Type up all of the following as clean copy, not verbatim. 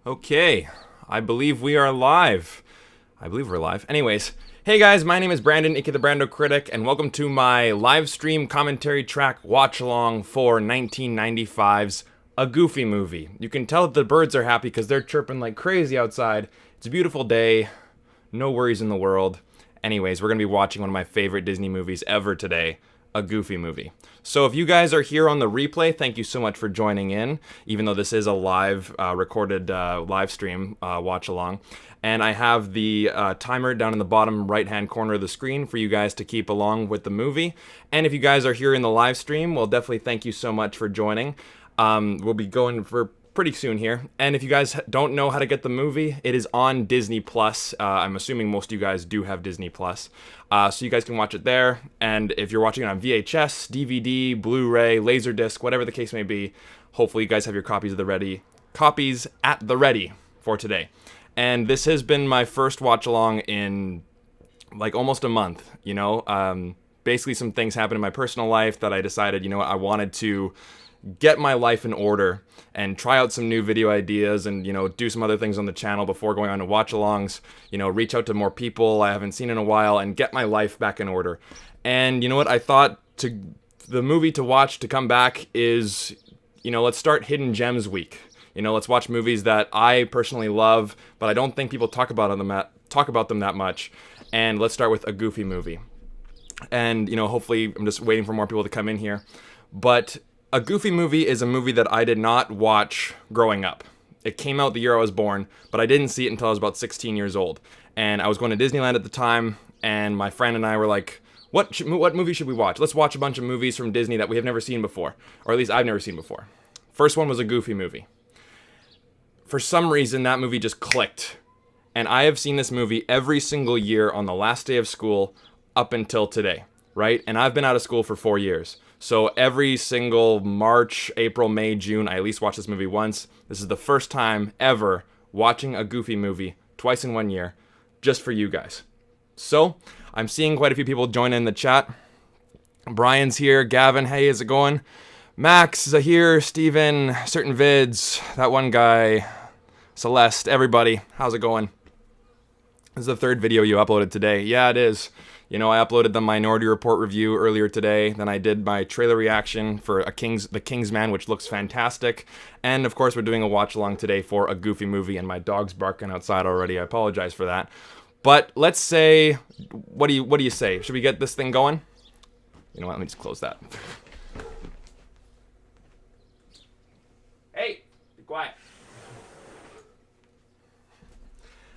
Okay, I believe we are live. I believe we're live. Anyways, hey guys, my name is Brandon, aka the Brando Critic, and welcome to my live stream commentary track watch along for 1995's A Goofy Movie. You can tell that the birds are happy because they're chirping like crazy outside. It's a beautiful day, no worries in the world. Anyways, we're going to be watching one of my favorite Disney movies ever today, A Goofy Movie. So if you guys are here on the replay, thank you so much for joining in, even though this is a live, recorded live stream watch along. And I have the timer down in the bottom right-hand corner of the screen for you guys to keep along with the movie. And if you guys are here in the live stream, well, definitely thank you so much for joining. We'll be going for pretty soon here. And if you guys don't know how to get the movie, it is on Disney Plus. I'm assuming most of you guys do have Disney Plus. So you guys can watch it there. And if you're watching it on VHS, DVD, Blu-ray, Laserdisc, whatever the case may be, hopefully you guys have your copies at the ready for today. And this has been my first watch along in like almost a month, you know. Basically some things happened in my personal life that I decided, you know what, I wanted to get my life in order and try out some new video ideas and, you know, do some other things on the channel before going on to watch-alongs, you know, reach out to more people I haven't seen in a while and get my life back in order. And you know what, I thought the movie to watch to come back is, you know, let's start Hidden Gems Week. You know, let's watch movies that I personally love, but I don't think people talk about them that much. And let's start with A Goofy Movie. And, you know, hopefully I'm just waiting for more people to come in here. But A Goofy Movie is a movie that I did not watch growing up. It came out the year I was born, but I didn't see it until I was about 16 years old. And I was going to Disneyland at the time, and my friend and I were like, what movie should we watch? Let's watch a bunch of movies from Disney that we have never seen before. Or at least I've never seen before. First one was A Goofy Movie. For some reason, that movie just clicked. And I have seen this movie every single year on the last day of school up until today, right? And I've been out of school for 4 years. So every single March, April, May, June, I at least watch this movie once. This is the first time ever watching A Goofy Movie twice in 1 year, just for you guys. So I'm seeing quite a few people join in the chat. Brian's here. Gavin, hey, how's it going? Max, Zahir, Steven, Certain Vids, that one guy, Celeste, everybody, how's it going? This is the third video you uploaded today. Yeah, it is. You know, I uploaded the Minority Report review earlier today. Then I did my trailer reaction for The Kingsman, which looks fantastic. And of course, we're doing a watch along today for A Goofy Movie, and my dog's barking outside already. I apologize for that. But let's say, what do you say? Should we get this thing going? You know what? Let me just close that. Hey, be quiet.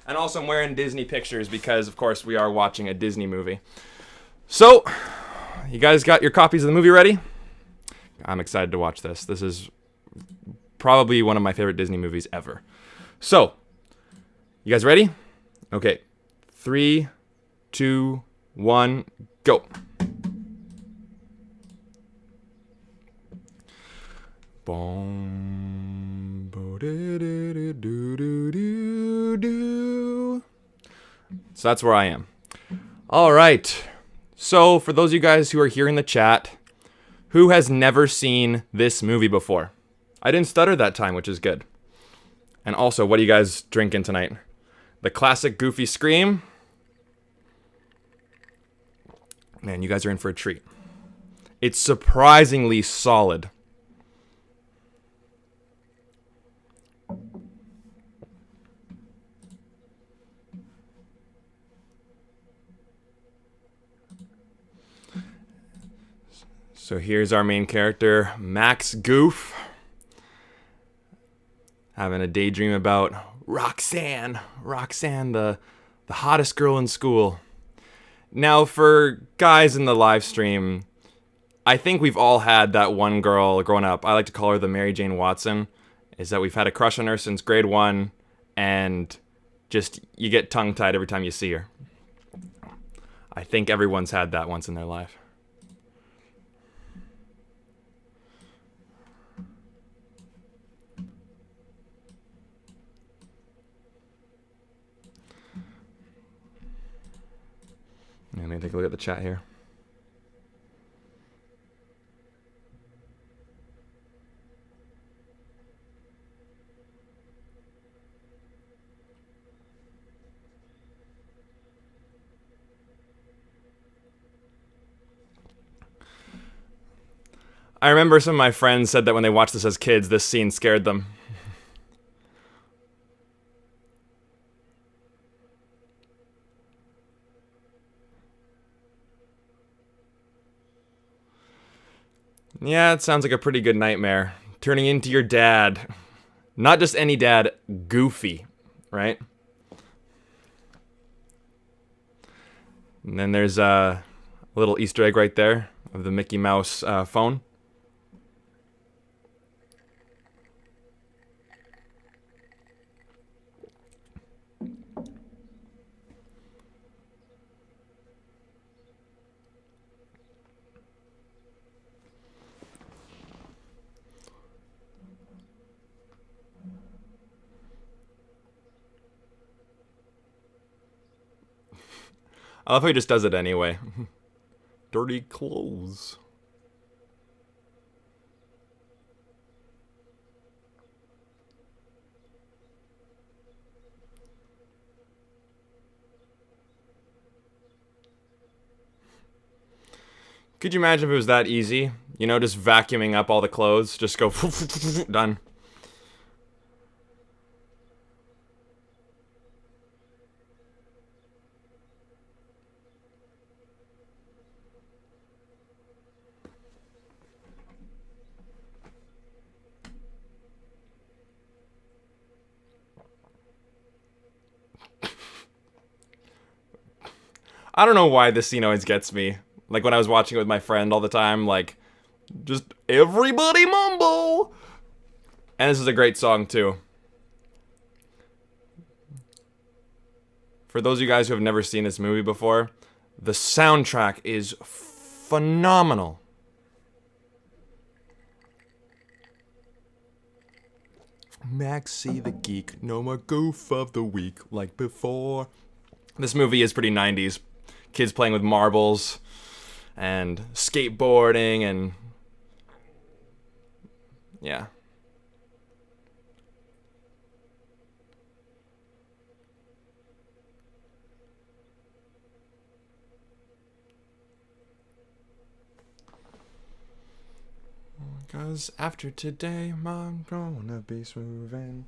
And also I'm wearing Disney pictures because, of course, we are watching a Disney movie. So, you guys got your copies of the movie ready? I'm excited to watch this. This is probably one of my favorite Disney movies ever. So, you guys ready? Okay. 3, 2, 1, go. Boom, bo do do do do do do. So that's where I am. All right. So for those of you guys who are here in the chat, who has never seen this movie before? I didn't stutter that time, which is good. And also, what are you guys drinking tonight? The classic Goofy Scream. Man, you guys are in for a treat. It's surprisingly solid. So here's our main character, Max Goof, having a daydream about Roxanne, the hottest girl in school. Now, for guys in the live stream, I think we've all had that one girl growing up. I like to call her the Mary Jane Watson. Is that we've had a crush on her since grade 1, and just you get tongue-tied every time you see her. I think everyone's had that once in their life. Let me take a look at the chat here. I remember some of my friends said that when they watched this as kids, this scene scared them. Yeah, it sounds like a pretty good nightmare. Turning into your dad. Not just any dad, Goofy, right? And then there's a little Easter egg right there of the Mickey Mouse phone. I love how he just does it anyway. Dirty clothes. Could you imagine if it was that easy? You know, just vacuuming up all the clothes. Just go, done. I don't know why this scene always gets me. Like when I was watching it with my friend all the time, like, just everybody mumble! And this is a great song too. For those of you guys who have never seen this movie before, the soundtrack is phenomenal. Maxie the Geek, no more goof of the week like before. This movie is pretty 90s. Kids playing with marbles and skateboarding and yeah. Cause after today, I'm gonna be smoothing.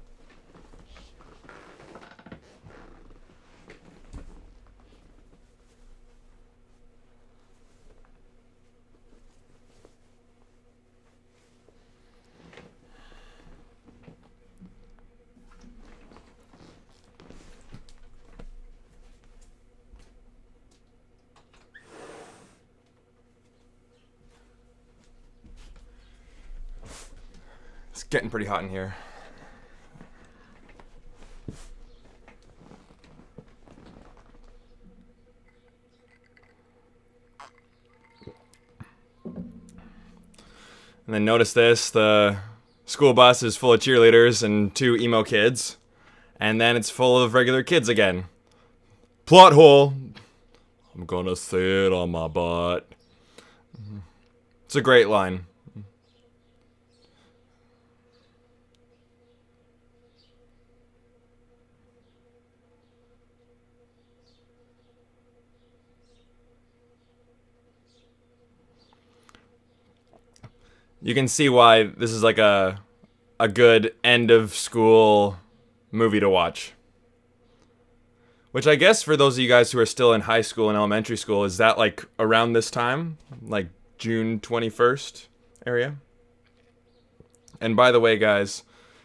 It's getting pretty hot in here. And then notice this, the school bus is full of cheerleaders and 2 emo kids. And then it's full of regular kids again. Plot hole. I'm gonna sit on my butt. It's a great line. You can see why this is like a good end of school movie to watch. Which I guess for those of you guys who are still in high school and elementary school, is that like around this time? Like June 21st area? And by the way, guys,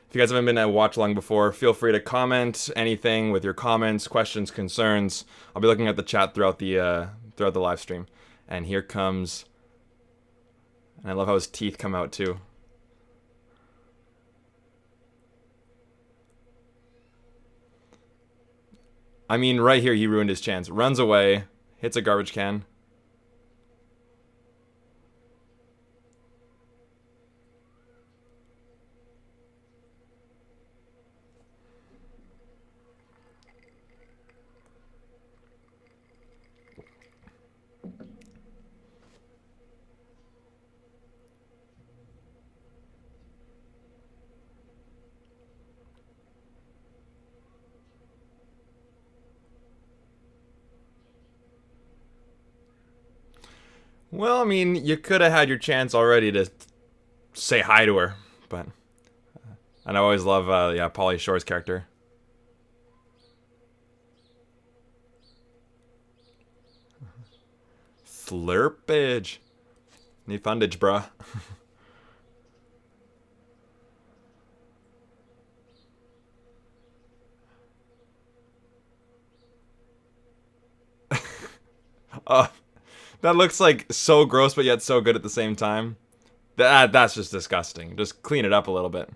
if you guys haven't been at Watch Along before, feel free to comment anything with your comments, questions, concerns. I'll be looking at the chat throughout the live stream. And here comes... And I love how his teeth come out too. I mean, right here he ruined his chance. Runs away, hits a garbage can. Well, I mean, you could have had your chance already to say hi to her. But and I always love yeah, Pauly Shore's character. Slurpage. Need fundage, bruh. Oh, that looks like so gross, but yet so good at the same time. That's just disgusting. Just clean it up a little bit.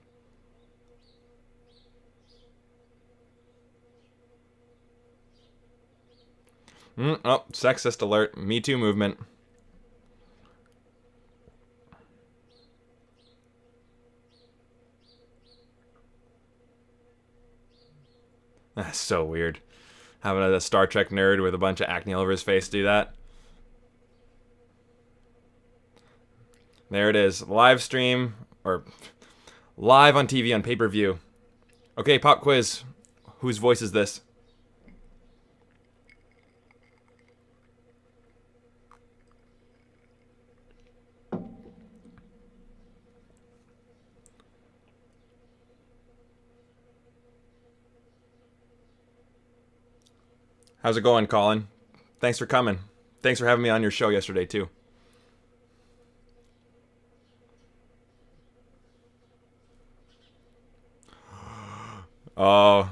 Oh, sexist alert. Me Too movement. That's so weird. Having a Star Trek nerd with a bunch of acne all over his face do that. There it is. Live stream, or live on TV on pay-per-view. Okay, pop quiz. Whose voice is this? How's it going, Colin? Thanks for coming. Thanks for having me on your show yesterday, too. Oh,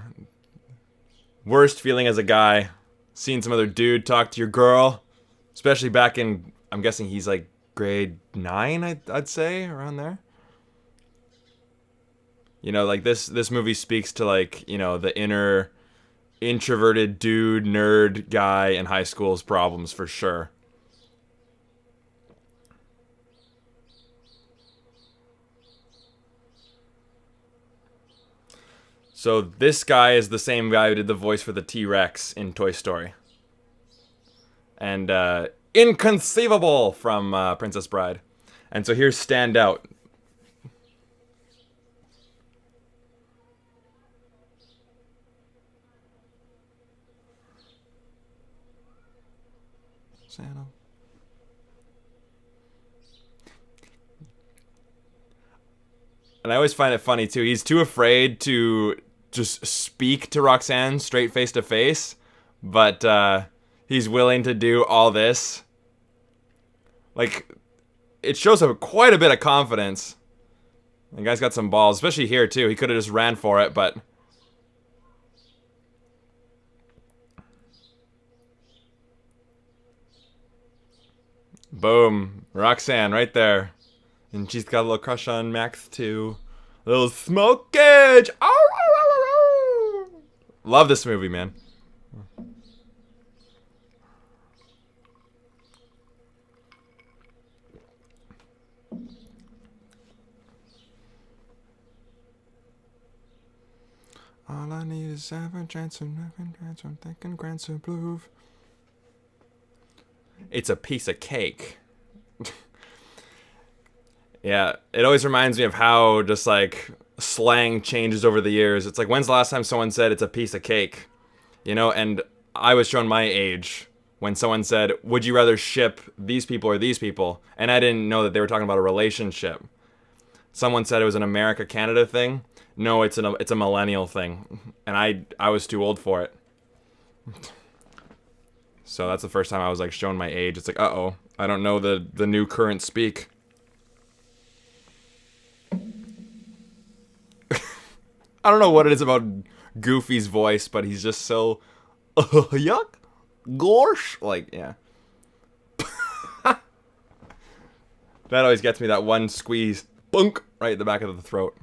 worst feeling as a guy. Seeing some other dude talk to your girl. Especially back in, I'm guessing he's like grade 9, I'd say, around there. You know, like this movie speaks to, like, you know, the inner introverted dude, nerd guy in high school's problems for sure. So this guy is the same guy who did the voice for the T-Rex in Toy Story. And Inconceivable from Princess Bride. And so here's Stand Out. Santa. And I always find it funny too. He's too afraid to just speak to Roxanne straight face to face, but he's willing to do all this. Like, it shows him quite a bit of confidence. The guy's got some balls, especially here too. He could have just ran for it, but boom, Roxanne right there. And she's got a little crush on Max too. A little smokage. Oh, love this movie, man. All I need is 7 chance of nothing, chance of thinking grants of blue. It's a piece of cake. Yeah, it always reminds me of how just like slang changes over the years. It's like, when's the last time someone said it's a piece of cake? You know, and I was shown my age when someone said, would you rather ship these people or these people? And I didn't know that they were talking about a relationship. Someone said it was an America-Canada thing. No, it's a millennial thing. And I was too old for it. So that's the first time I was like shown my age. It's like, uh-oh, I don't know the new current speak. I don't know what it is about Goofy's voice, but he's just so yuck, gosh, like, yeah. That always gets me, that one squeeze, bunk, right at the back of the throat.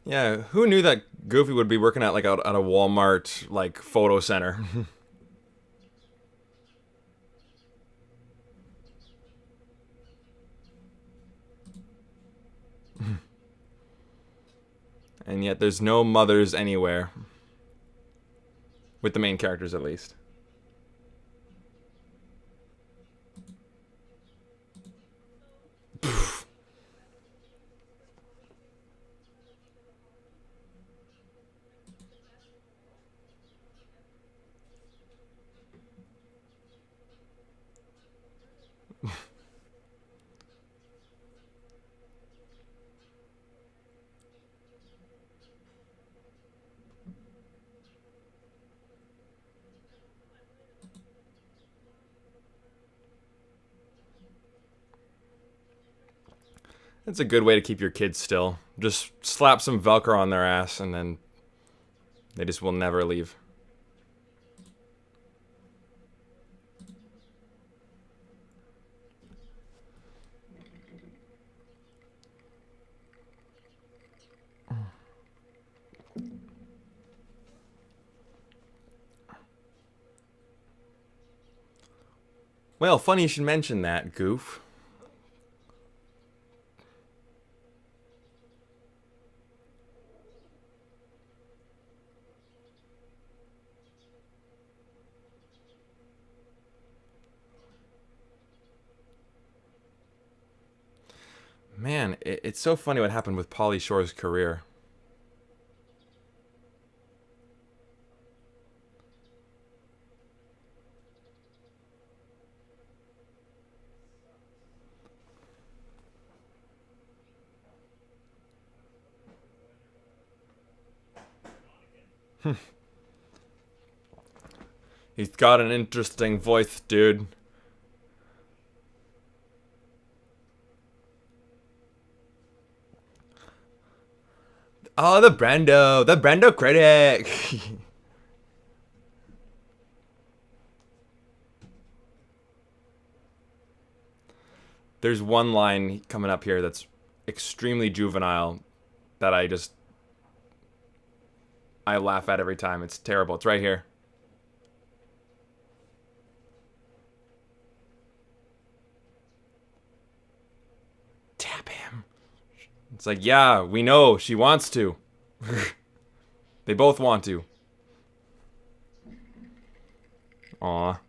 Yeah, who knew that Goofy would be working at like at a Walmart like photo center? And yet there's no mothers anywhere. With the main characters at least. It's a good way to keep your kids still. Just slap some Velcro on their ass and then they just will never leave. Well, funny you should mention that, goof. Man, it's so funny what happened with Pauly Shore's career. He's got an interesting voice, dude. Oh, the Brando critic. There's one line coming up here that's extremely juvenile that I laugh at every time. It's terrible. It's right here. Tap him. It's like, yeah, we know she wants to. They both want to. Aw.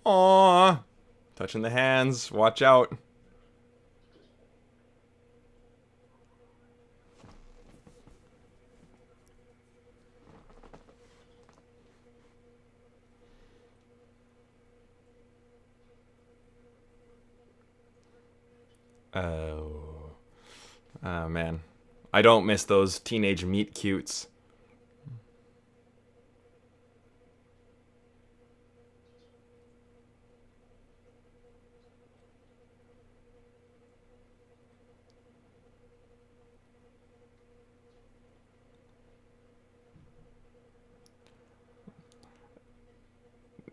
Aw. Touching the hands. Watch out. Oh man. I don't miss those teenage meet cutes.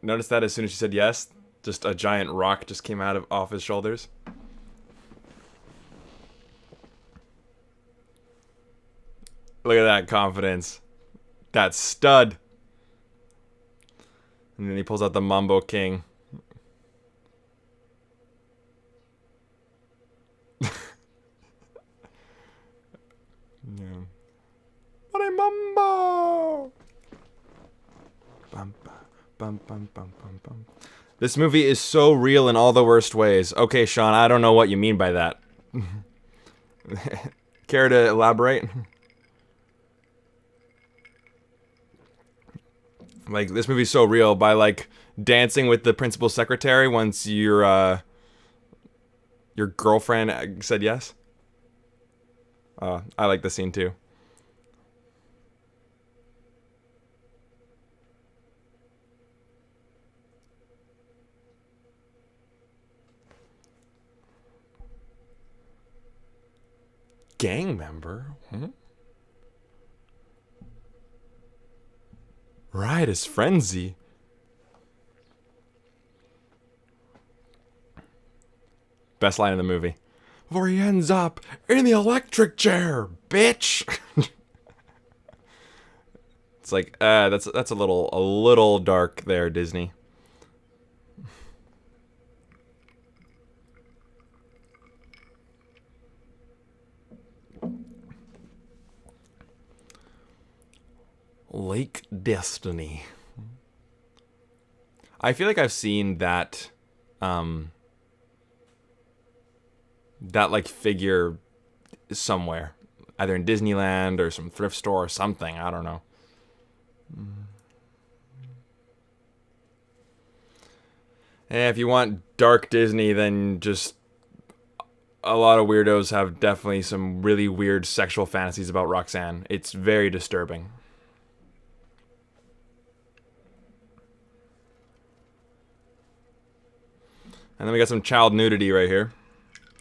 Notice that as soon as she said yes, just a giant rock just came out of off his shoulders. Look at that confidence. That stud. And then he pulls out the Mambo King. Yeah. Money Mambo! Bum, bum, bum, bum, bum, bum. This movie is so real in all the worst ways. Okay, Sean, I don't know what you mean by that. Care to elaborate? Like, this movie's so real by, like, dancing with the principal's secretary once your girlfriend said yes. I like the scene, too. Gang member? Hmm? Riotous frenzy. Best line in the movie. Before he ends up in the electric chair, bitch. It's like, that's a little dark there, Disney. Lake Destiny. I feel like I've seen that that like figure somewhere, either in Disneyland or some thrift store or something. I don't know. And if you want dark Disney, then just a lot of weirdos have definitely some really weird sexual fantasies about Roxanne. It's very disturbing. And then we got some child nudity right here.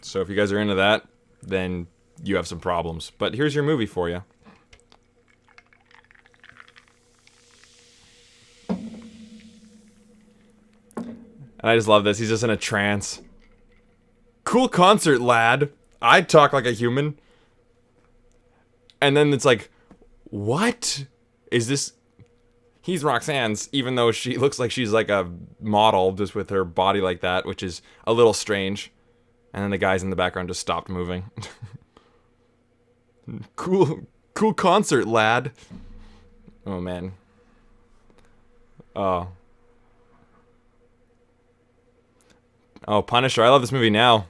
So if you guys are into that, then you have some problems. But here's your movie for you. And I just love this. He's just in a trance. Cool concert, lad. I talk like a human. And then it's like, what? Is this... He's Roxanne's, even though she looks like she's like a model, just with her body like that, which is a little strange. And then the guys in the background just stopped moving. Cool concert, lad. Oh, man. Oh, Punisher. I love this movie now.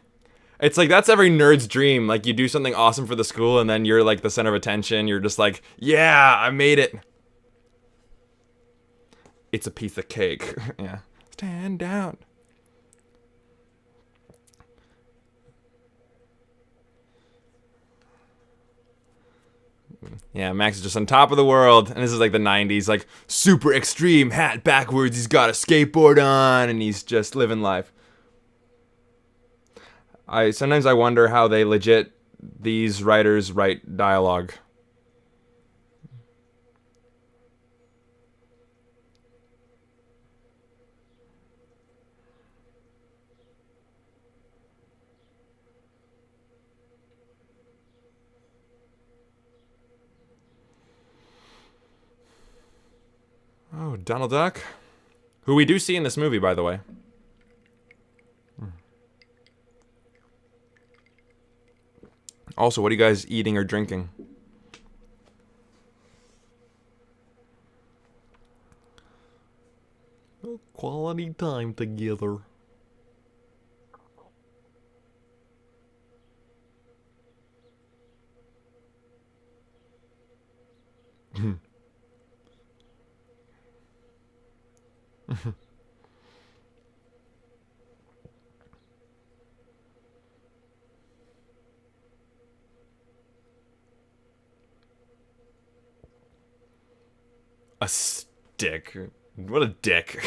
It's like, that's every nerd's dream. Like, you do something awesome for the school, and then you're like the center of attention. You're just like, yeah, I made it. It's a piece of cake. Yeah. Stand down. Yeah, Max is just on top of the world, and this is like the 90s, like, super extreme, hat backwards, he's got a skateboard on, and he's just living life. Sometimes I wonder how they legit, these writers write dialogue. Oh, Donald Duck. Who we do see in this movie, by the way. Also, what are you guys eating or drinking? Quality time together. A stick. What a dick.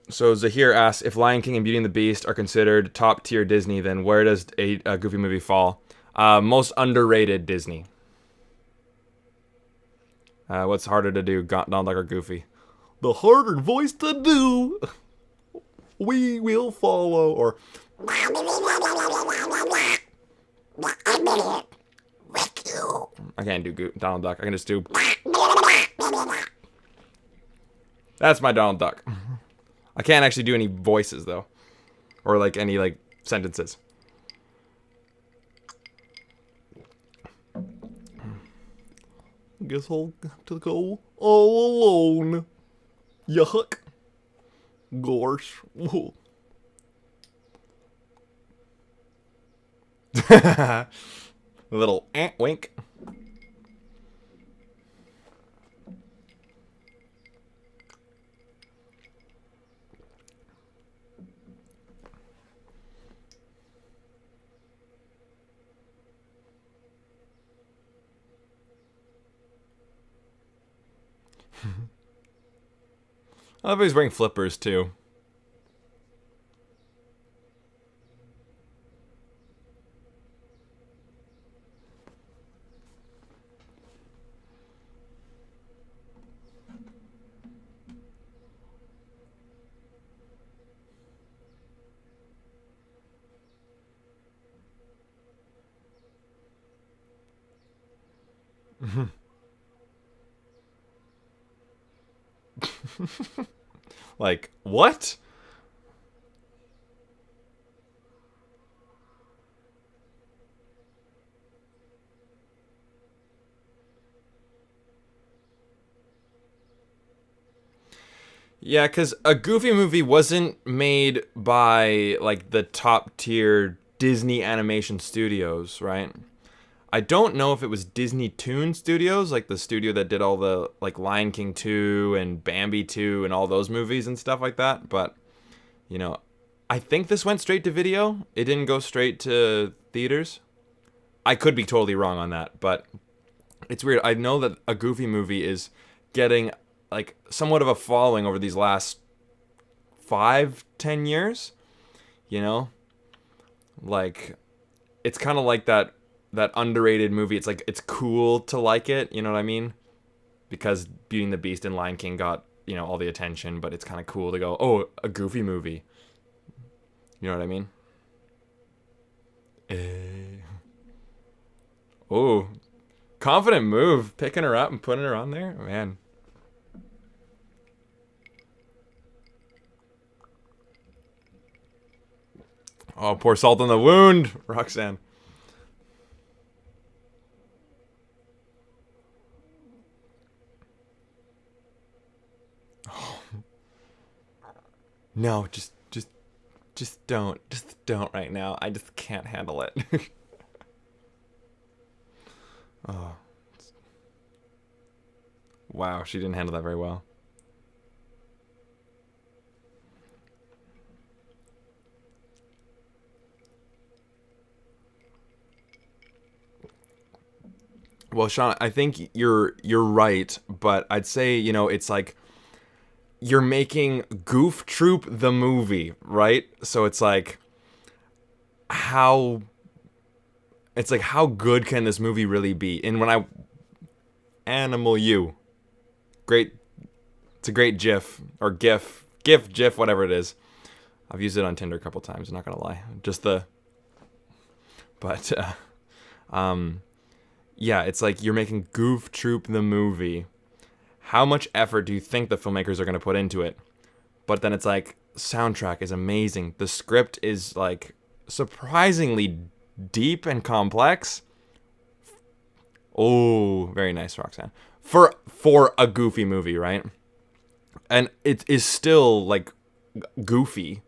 So Zahir asks, if Lion King and Beauty and the Beast are considered top tier Disney, then where does a Goofy movie fall? Most underrated Disney. What's harder to do, Donald Duck or Goofy? The harder voice to do. We will follow. Or I can't do Donald Duck. I can just do. That's my Donald Duck. I can't actually do any voices, though. Or, like, any, like, sentences. Guess I'll have to go all alone. Yuck. Gosh. Whoa. A little wink. I love he's wearing flippers too. Like, what? Yeah, because a Goofy movie wasn't made by, like, the top tier Disney animation studios, right? I don't know if it was Disney Toon Studios, like the studio that did all the like Lion King 2 and Bambi 2 and all those movies and stuff like that, but you know, I think this went straight to video. It didn't go straight to theaters. I could be totally wrong on that, but it's weird. I know that a Goofy movie is getting like somewhat of a following over these last 5-10 years. You know, like it's kind of like that underrated movie. It's like it's cool to like it. You know what I mean? Because Beauty and the Beast and Lion King got all the attention, but it's kind of cool to go, oh, a Goofy movie. You know what I mean? Oh, confident move, picking her up and putting her on there, man. Oh, pour salt on the wound, Roxanne. Oh. No, just don't right now. I just can't handle it. Oh. Wow, she didn't handle that very well. Well, Sean, I think you're right, but I'd say, it's like you're making Goof Troop the movie, right? So it's like how good can this movie really be? And when Animal U. Great. It's a great GIF or GIF, whatever it is. I've used it on Tinder a couple times, I'm not going to lie. But yeah, it's like you're making Goof Troop the movie. How much effort do you think the filmmakers are going to put into it? But then it's like, soundtrack is amazing. The script is like surprisingly deep and complex. Oh, very nice, Roxanne. For a Goofy movie, right? And it is still like goofy,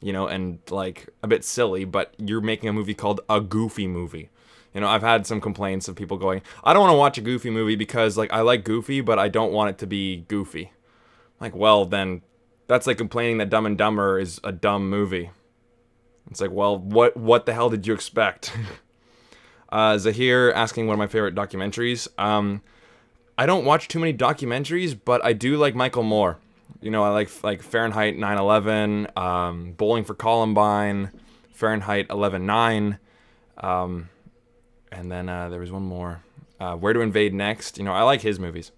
and like a bit silly, but you're making a movie called a Goofy movie. I've had some complaints of people going, I don't want to watch a Goofy movie because like I like Goofy, but I don't want it to be goofy. Like, well, then that's like complaining that Dumb and Dumber is a dumb movie. It's like, well, what the hell did you expect? Zahir asking one of my favorite documentaries. I don't watch too many documentaries, but I do like Michael Moore. I like Fahrenheit 9/11, Bowling for Columbine, Fahrenheit 11/9, and then there was one more, Where to Invade Next. I like his movies.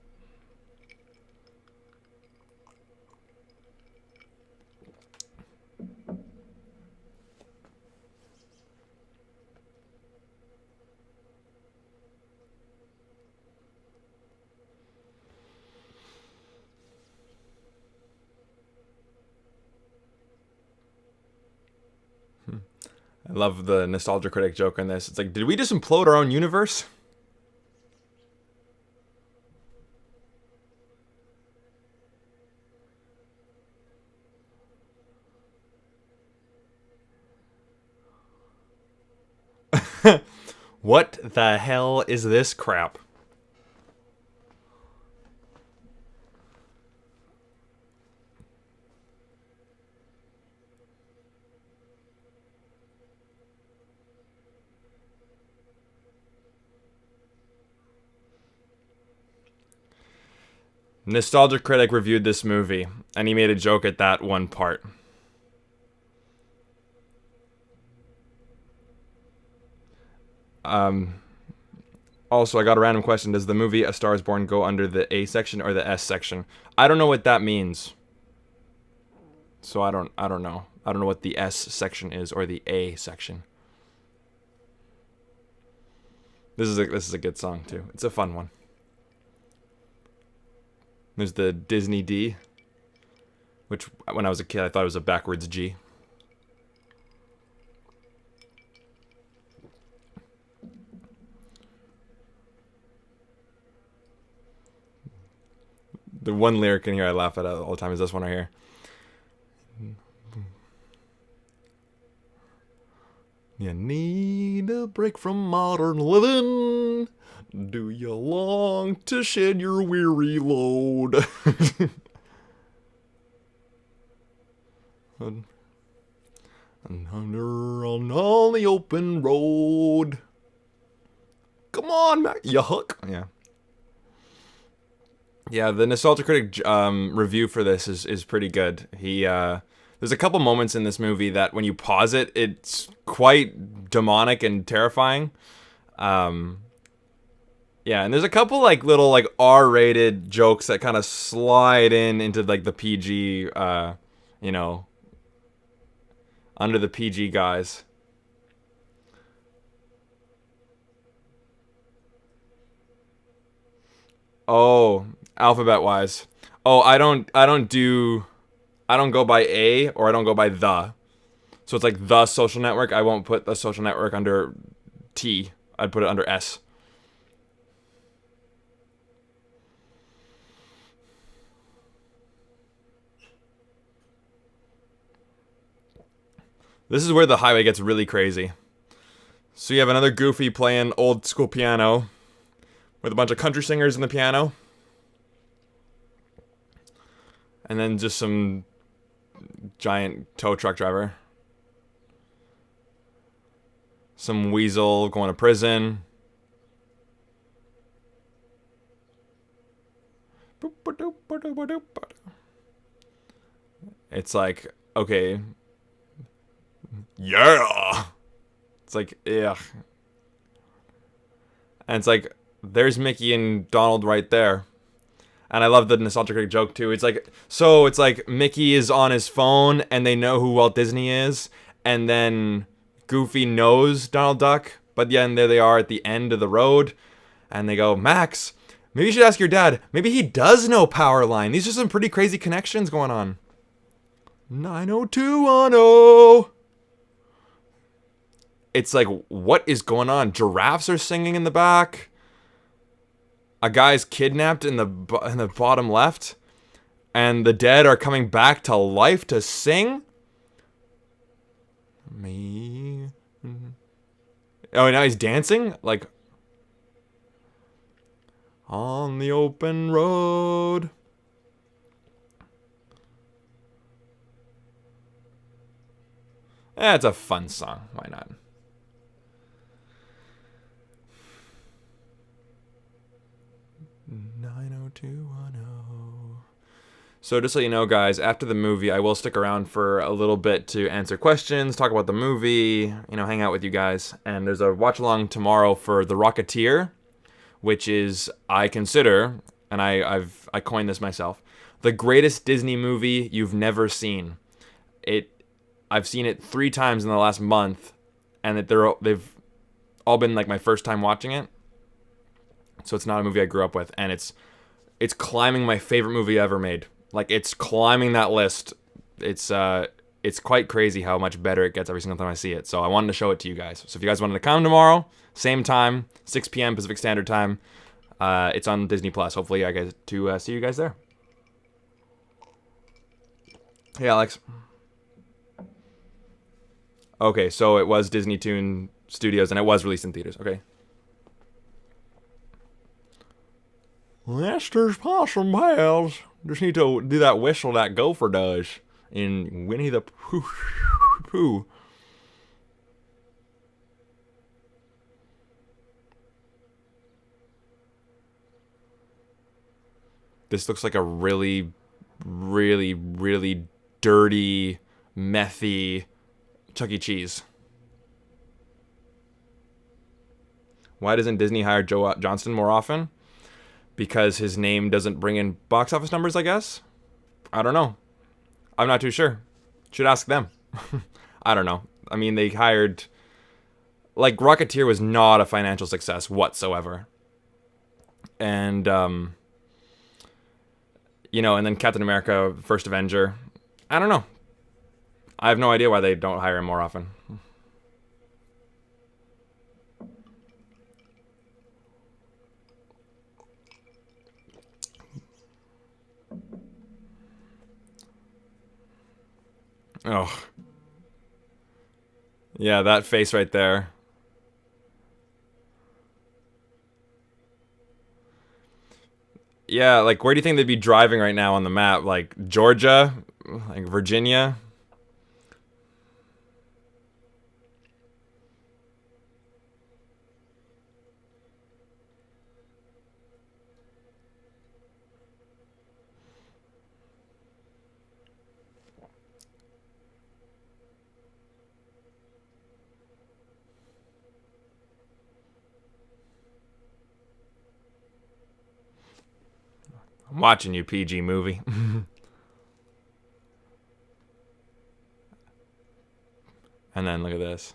I love the nostalgia critic joke on this. It's like, did we just implode our own universe? What the hell is this crap? Nostalgia Critic reviewed this movie, and he made a joke at that one part. Also, I got a random question. Does the movie A Star is Born go under the A section or the S section? I don't know what that means. So I don't know. I don't know what the S section is or the A section. This is a good song too. It's a fun one. There's the Disney D, which when I was a kid I thought it was a backwards G. The one lyric in here I laugh at all the time is this one right here. You need a break from modern living. Do you long to shed your weary load? And under on the open road. Come on, Mac. You hook. Yeah. Yeah, the Nostalgia Critic review for this is pretty good. There's a couple moments in this movie that when you pause it, it's quite demonic and terrifying. Yeah, and there's a couple like little like R-rated jokes that kind of slide into like the PG, you know, under the PG guys. Oh, alphabet wise. Oh, I don't go by A or I don't go by the. So it's like the social network. I won't put the social network under T. I'd put it under S. This is where the highway gets really crazy. So you have another Goofy playing old school piano with a bunch of country singers in the piano. And then just some giant tow truck driver. Some weasel going to prison. It's like, okay. Yeah! It's like, ugh. And it's like, there's Mickey and Donald right there. And I love the Nostalgia Critic joke too. It's like Mickey is on his phone and they know who Walt Disney is, and then Goofy knows Donald Duck, but then there they are at the end of the road, and they go, Max, maybe you should ask your dad. Maybe he does know Powerline. These are some pretty crazy connections going on. 90210. It's like, what is going on? Giraffes are singing in the back. A guy's kidnapped in the bottom left, and the dead are coming back to life to sing. Me. Oh, now he's dancing like on the open road. It's a fun song. Why not? So just so you know, guys, after the movie, I will stick around for a little bit to answer questions, talk about the movie, hang out with you guys. And there's a watch along tomorrow for The Rocketeer, which is, I consider, and I coined this myself, the greatest Disney movie you've never seen. I've seen it 3 times in the last month, and they've all been like my first time watching it. So it's not a movie I grew up with, and it's climbing my favorite movie ever made. Like, it's climbing that list. It's quite crazy how much better it gets every single time I see it. So I wanted to show it to you guys. So if you guys wanted to come tomorrow, same time, 6 p.m. Pacific Standard Time, it's on Disney Plus. Hopefully I get to see you guys there. Hey, Alex. Okay, so it was Disney Toon Studios, and it was released in theaters. Okay. Lester's Possum Pals. Just need to do that whistle that Gopher does in Winnie the Pooh. This looks like a really, really, really dirty, methy Chuck E. Cheese. Why doesn't Disney hire Joe Johnston more often? Because his name doesn't bring in box office numbers, I guess? I don't know. I'm not too sure. Should ask them. I don't know. I mean, they hired... Like, Rocketeer was not a financial success whatsoever. And, and then Captain America, First Avenger. I don't know. I have no idea why they don't hire him more often. Oh. Yeah, that face right there. Yeah, like where do you think they'd be driving right now on the map? Like Georgia, like Virginia. I'm watching you, PG movie. And then look at this.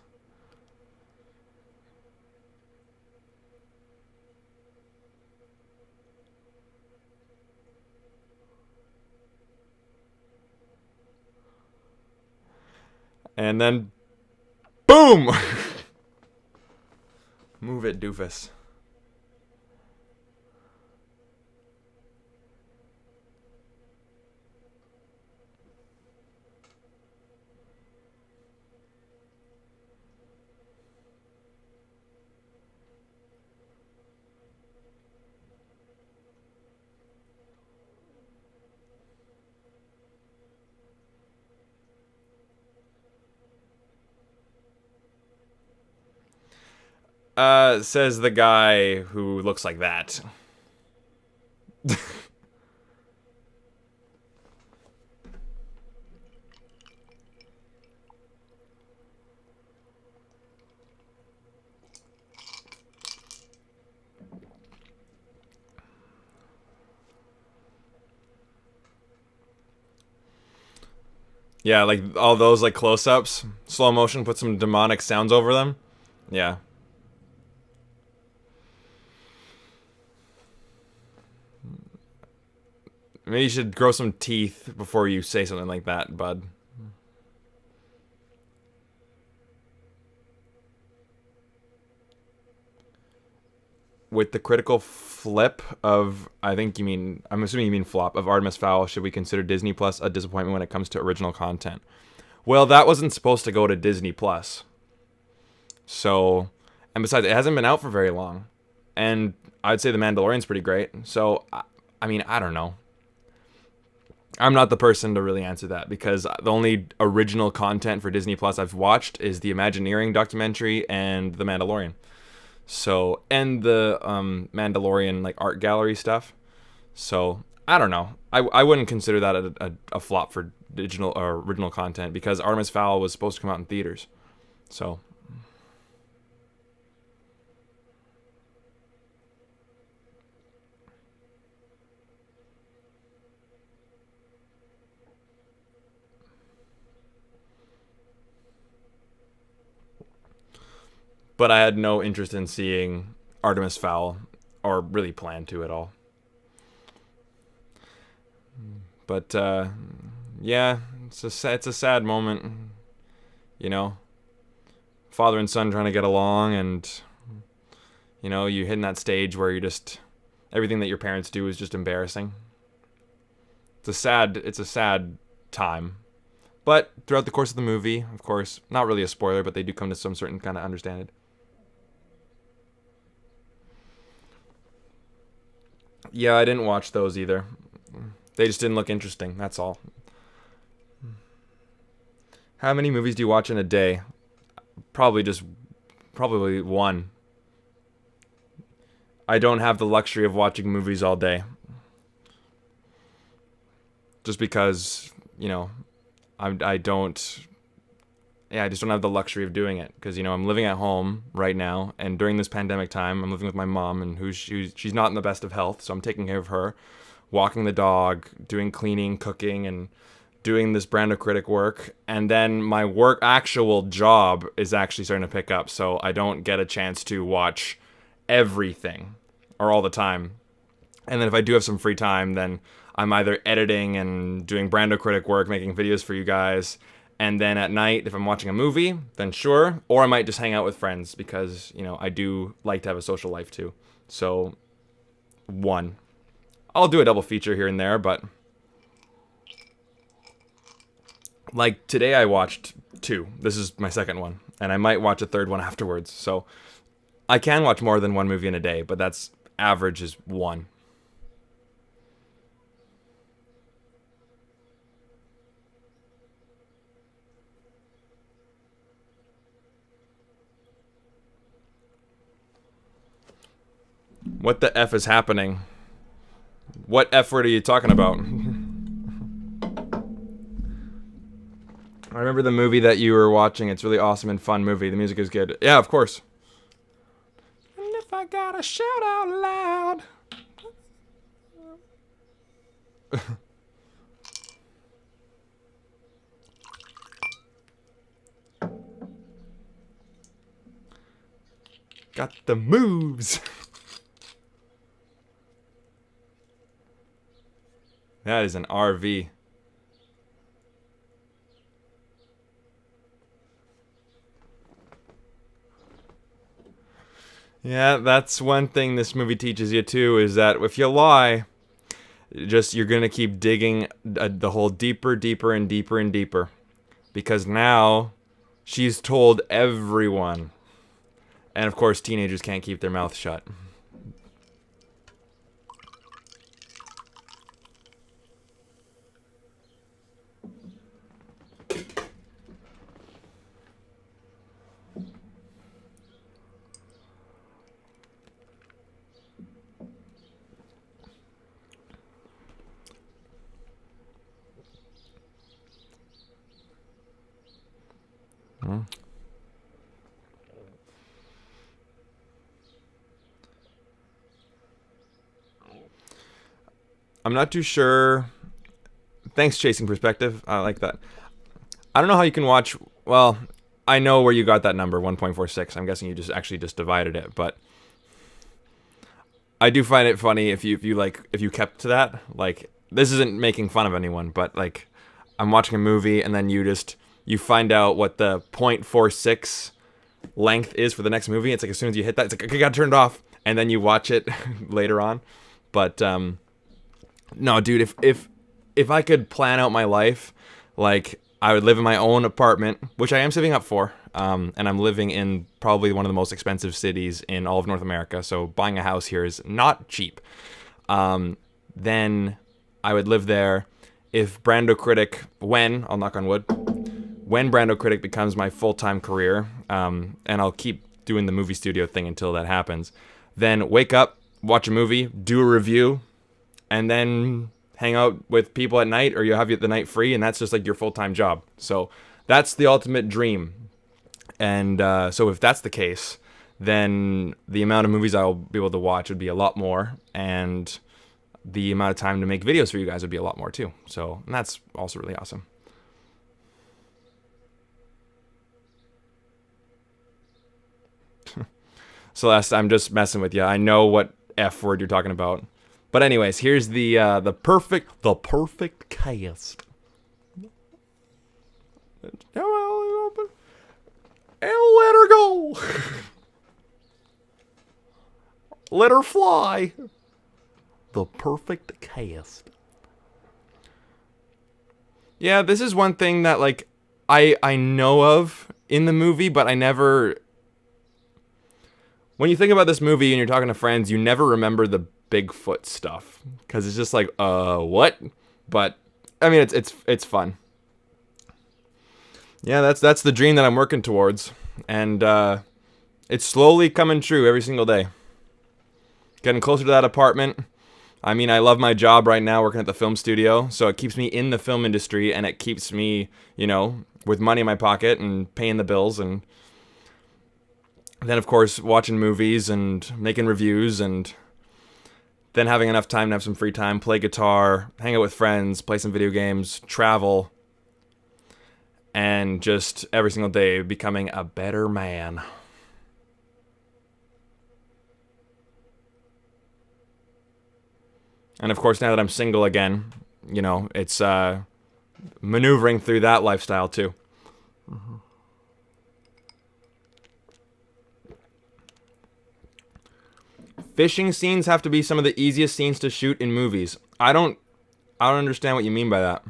And then boom! Move it, doofus. Says the guy who looks like that. Yeah, like all those like close-ups, slow motion, put some demonic sounds over them. Yeah. Maybe you should grow some teeth before you say something like that, bud. With the critical flip of, I think you mean, I'm assuming you mean flop, of Artemis Fowl, should we consider Disney Plus a disappointment when it comes to original content? Well, that wasn't supposed to go to Disney Plus. So, and besides, it hasn't been out for very long. And I'd say The Mandalorian's pretty great. So, I mean, I don't know. I'm not the person to really answer that because the only original content for Disney Plus I've watched is the Imagineering documentary and The Mandalorian. So, and the Mandalorian like art gallery stuff. So, I don't know. I wouldn't consider that a flop for digital or original content because Artemis Fowl was supposed to come out in theaters. So, but I had no interest in seeing Artemis Fowl or really planned to at all. But yeah, it's a sad moment, you know. Father and son trying to get along, and you know, you hit in that stage where you just everything that your parents do is just embarrassing. It's a sad time. But throughout the course of the movie, of course, not really a spoiler, but they do come to some certain kind of understanding. Yeah, I didn't watch those either. They just didn't look interesting. That's all. How many movies do you watch in a day? Probably one. I don't have the luxury of watching movies all day. Just because, you know, I don't. Yeah, I just don't have the luxury of doing it because you know I'm living at home right now, and during this pandemic time, I'm living with my mom, and she's not in the best of health, so I'm taking care of her, walking the dog, doing cleaning, cooking, and doing this Brando Critic work, and then my actual job is actually starting to pick up, so I don't get a chance to watch everything or all the time. And then if I do have some free time, then I'm either editing and doing Brando Critic work, making videos for you guys. And then at night, if I'm watching a movie, then sure. Or I might just hang out with friends because, you know, I do like to have a social life too. So, one. I'll do a double feature here and there, but like today I watched two. This is my second one. and I might watch a third one afterwards. So I can watch more than one movie in a day, but that's average is one. What the F is happening? What F word are you talking about? I remember the movie that you were watching. It's a really awesome and fun movie. The music is good. Yeah, of course. And if I gotta shout out loud. Got the moves. That is an RV. Yeah, that's one thing this movie teaches you too, is that if you lie, you're gonna keep digging the hole deeper, deeper, and deeper, and deeper. Because now, she's told everyone. And of course, teenagers can't keep their mouth shut. I'm not too sure. Thanks, Chasing Perspective. I like that. I don't know how you can watch. Well, I know where you got that number, 1.46. I'm guessing you just divided it, but I do find it funny if you kept to that. Like, this isn't making fun of anyone, but like, I'm watching a movie and then you find out what the 0.46 length is for the next movie. It's like as soon as you hit that, it's like, okay, I got turned off, and then you watch it later on. But no, dude, if I could plan out my life, like, I would live in my own apartment, which I am saving up for, and I'm living in probably one of the most expensive cities in all of North America, so buying a house here is not cheap. Then I would live there. If Brando Critic, I'll knock on wood, when Brando Critic becomes my full-time career, and I'll keep doing the movie studio thing until that happens, then wake up, watch a movie, do a review, and then hang out with people at night, or you have the night free, and that's just like your full-time job. So that's the ultimate dream. And so if that's the case, then the amount of movies I'll be able to watch would be a lot more, and the amount of time to make videos for you guys would be a lot more too. So, and that's also really awesome. Celeste, I'm just messing with you. I know what F word you're talking about. But anyways, here's the perfect cast. And let her go. Let her fly. The perfect cast. Yeah, this is one thing that, like, I know of in the movie, but I never... When you think about this movie and you're talking to friends, you never remember the Bigfoot stuff, because it's just like, what? But I mean, it's fun. Yeah, that's the dream that I'm working towards, and it's slowly coming true every single day. Getting closer to that apartment. I mean, I love my job right now, working at the film studio, so it keeps me in the film industry, and it keeps me, with money in my pocket and paying the bills, and then of course watching movies and making reviews, and then having enough time to have some free time, play guitar, hang out with friends, play some video games, travel, and just every single day becoming a better man. And of course, now that I'm single again, it's maneuvering through that lifestyle too. Mm-hmm. Fishing scenes have to be some of the easiest scenes to shoot in movies. I don't understand what you mean by that.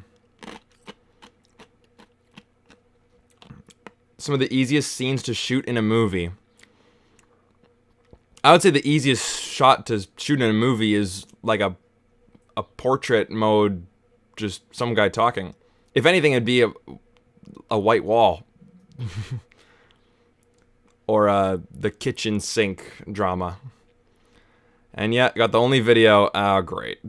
some of the easiest scenes to shoot in a movie. I would say the easiest shot to shoot in a movie is like a portrait mode, just some guy talking. If anything, it'd be a white wall. Or the kitchen sink drama. And yeah, got the only video. Oh, great.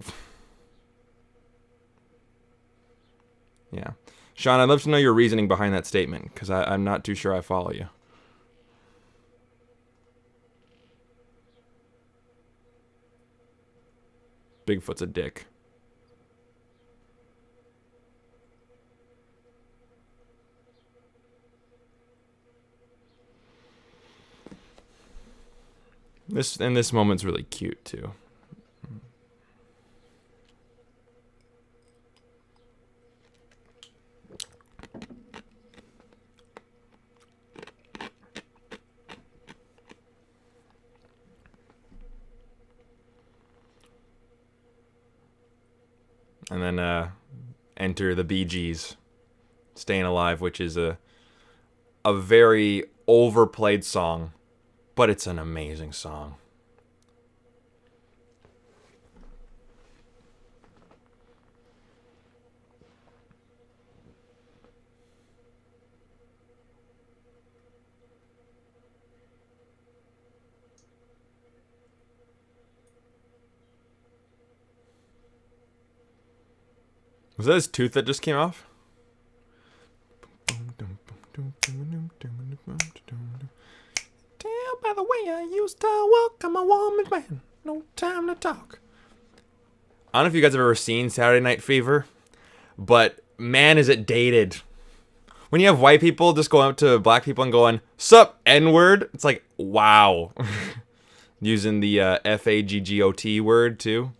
Yeah. Sean, I'd love to know your reasoning behind that statement, because I'm not too sure I follow you. Bigfoot's a dick. This moment's really cute too. And then enter the Bee Gees, "Staying Alive," which is a very overplayed song, but it's an amazing song. Was that his tooth that just came off? Tell by the way I used to walk, I'm a woman's man. No time to talk. I don't know if you guys have ever seen Saturday Night Fever, but man, is it dated. When you have white people just going up to black people and going, "Sup, N-word?" It's like, wow. Using the F-A-G-G-O-T word too.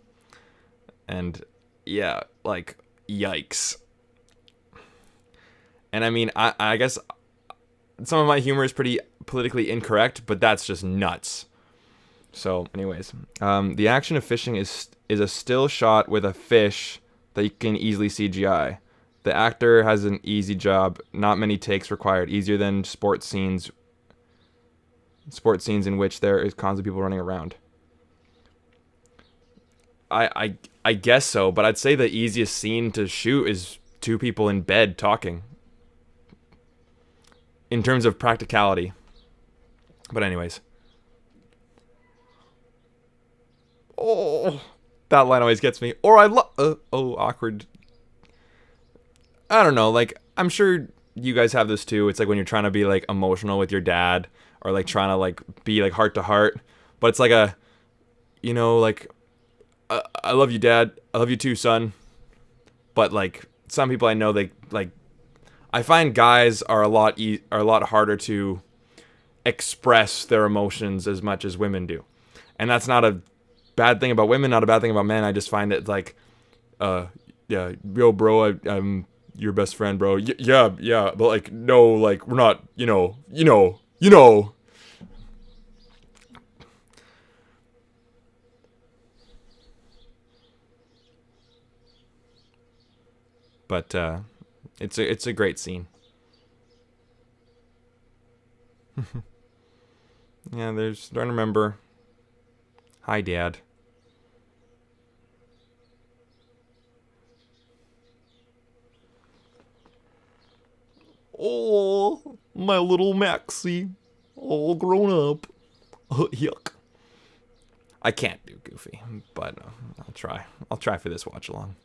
And yeah, like, yikes. And I mean, I guess some of my humor is pretty politically incorrect, but that's just nuts. So anyways, the action of fishing is a still shot with a fish that you can easily CGI. The actor has an easy job, not many takes required, easier than sports scenes in which there is constantly people running around. I guess so, but I'd say the easiest scene to shoot is two people in bed talking. In terms of practicality. But anyways. Oh, that line always gets me. Or I love... awkward. I don't know, like, I'm sure you guys have this too. It's like when you're trying to be, like, emotional with your dad. Or, like, trying to, like, be, like, heart to heart. But it's like a... You know, like... I love you, Dad. I love you too, son. But, like, some people I know, they, like... I find guys are a lot harder to express their emotions as much as women do. And that's not a bad thing about women, not a bad thing about men. I just find it like, yeah, yo, bro, I'm your best friend, bro. Yeah, but like, no, like, we're not, you know. But it's a great scene. Yeah, there's, don't remember. Hi, Dad. Oh, my little Maxie, all grown up. Yuck. I can't do Goofy, but I'll try. I'll try for this watch along.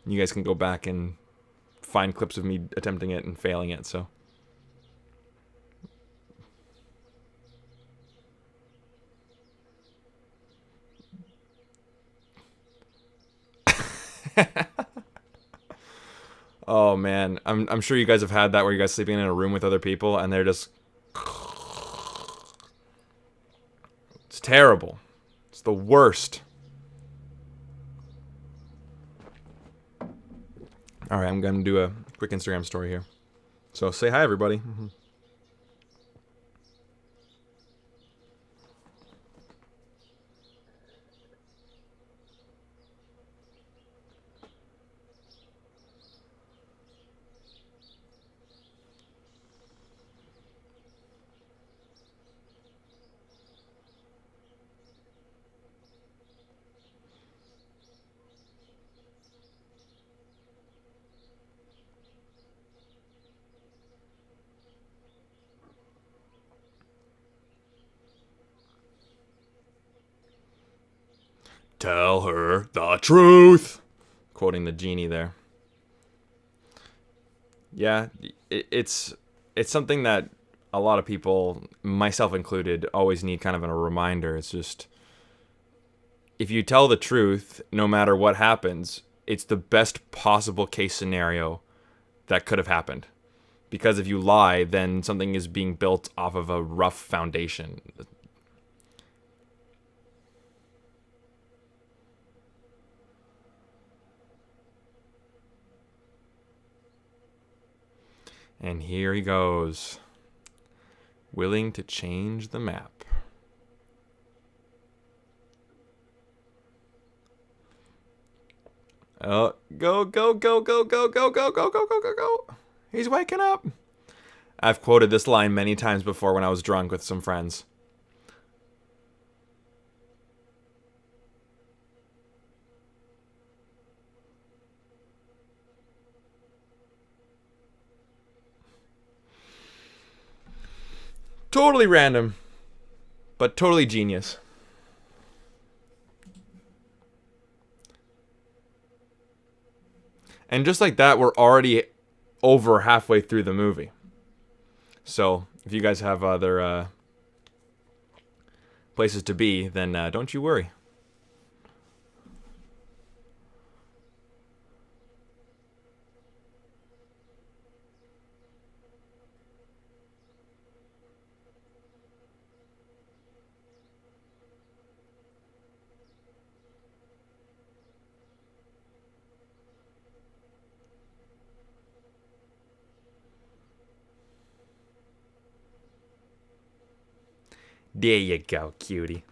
You guys can go back and find clips of me attempting it and failing it, so. Oh man, I'm sure you guys have had that where you guys sleeping in a room with other people and they're just... It's terrible. It's the worst. All right, I'm gonna do a quick Instagram story here. So say hi, everybody. Tell her the truth. Quoting the genie there. Yeah, it's something that a lot of people, myself included, always need kind of a reminder. It's just, if you tell the truth, no matter what happens, it's the best possible case scenario that could have happened. Because if you lie, then something is being built off of a rough foundation. And here he goes. Willing to change the map. Oh, go, go, go, go, go, go, go, go, go, go, go, go. He's waking up. I've quoted this line many times before when I was drunk with some friends. Totally random, but totally genius. And just like that, we're already over halfway through the movie. So, if you guys have other places to be, then don't you worry. There you go, cutie.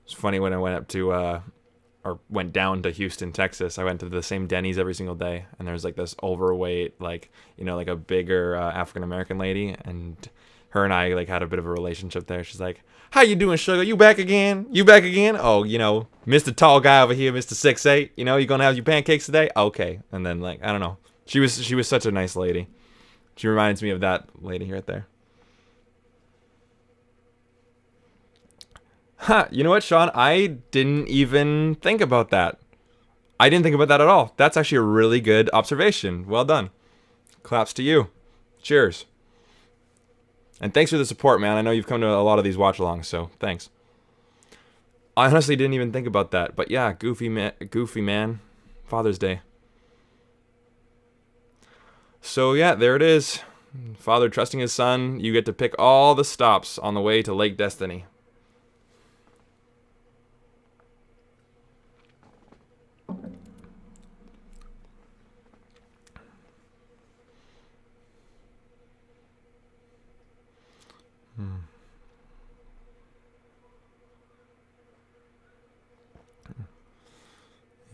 It's funny when I went up to, or went down to Houston, Texas. I went to the same Denny's every single day, and there's like this overweight, like, you know, like a bigger African American lady, and her and I like had a bit of a relationship there. She's like, "How you doing, sugar? You back again? You back again? Oh, you know, Mr. Tall Guy over here, Mr. 6'8". You know, you gonna have your pancakes today? Okay." And then like, I don't know. She was such a nice lady. She reminds me of that lady right there. Huh, you know what, Sean? I didn't even think about that. I didn't think about that at all. That's actually a really good observation. Well done. Claps to you. Cheers. And thanks for the support, man. I know you've come to a lot of these watch-alongs, so thanks. I honestly didn't even think about that. But yeah, goofy man. Father's Day. So yeah, there it is. Father trusting his son. You get to pick all the stops on the way to Lake Destiny.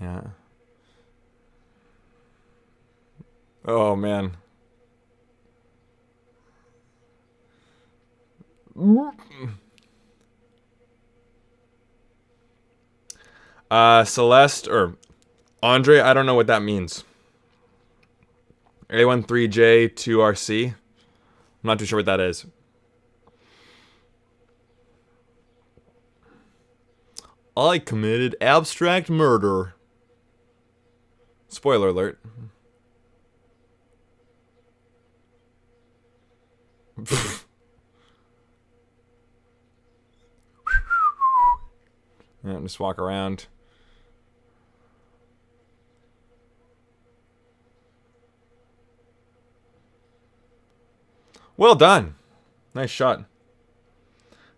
Yeah. Oh, man. Celeste, or Andre, I don't know what that means. A13J2RC. I'm not too sure what that is. I committed abstract murder. Spoiler alert. Yeah, just walk around. Well done. Nice shot.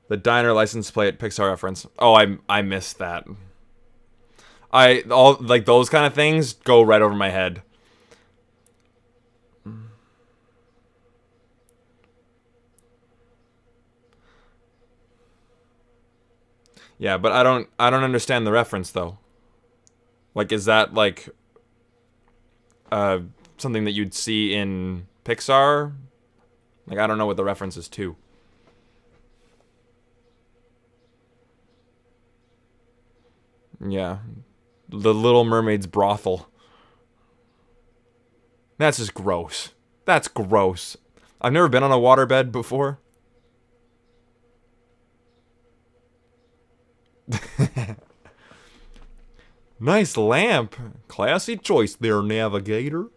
The diner license plate Pixar reference. Oh, I missed that. All like those kind of things go right over my head. Yeah, but I don't understand the reference though. Like, is that like something that you'd see in Pixar? Like, I don't know what the reference is to. Yeah. The Little Mermaid's brothel. That's just gross. That's gross. I've never been on a waterbed before. Nice lamp. Classy choice there, navigator.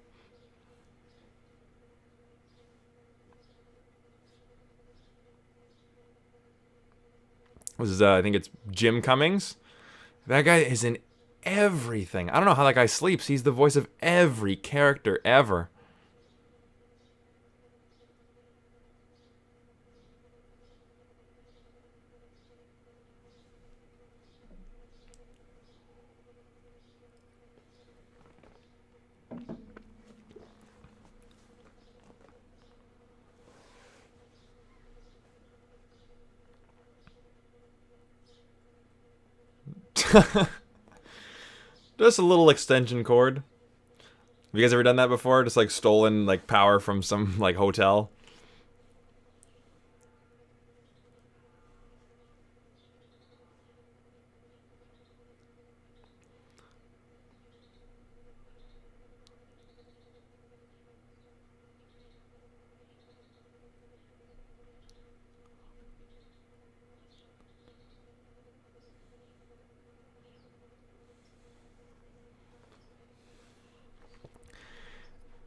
This is, I think it's Jim Cummings. That guy is in everything. I don't know how that guy sleeps. He's the voice of every character ever. Just a little extension cord. Have you guys ever done that before? Just like stolen like power from some like hotel?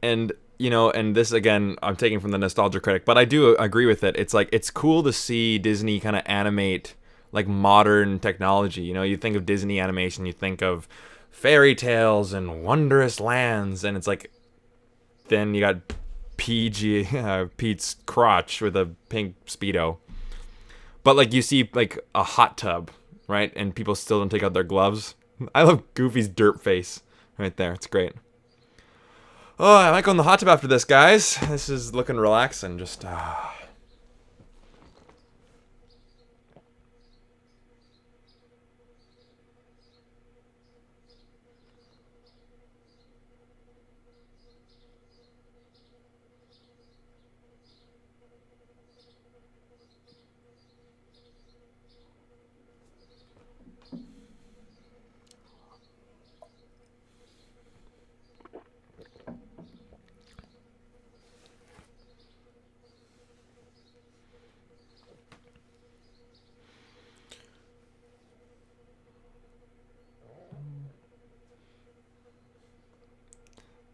And you know, and this again, I'm taking from the nostalgia critic, but I do agree with it. It's like it's cool to see Disney kind of animate like modern technology. You know, you think of Disney animation, you think of fairy tales and wondrous lands, and it's like then you got PG Pete's crotch with a pink speedo. But like you see like a hot tub, right? And people still don't take out their gloves. I love Goofy's dirt face right there. It's great. Oh, I might go in the hot tub after this, guys. This is looking relaxing. Just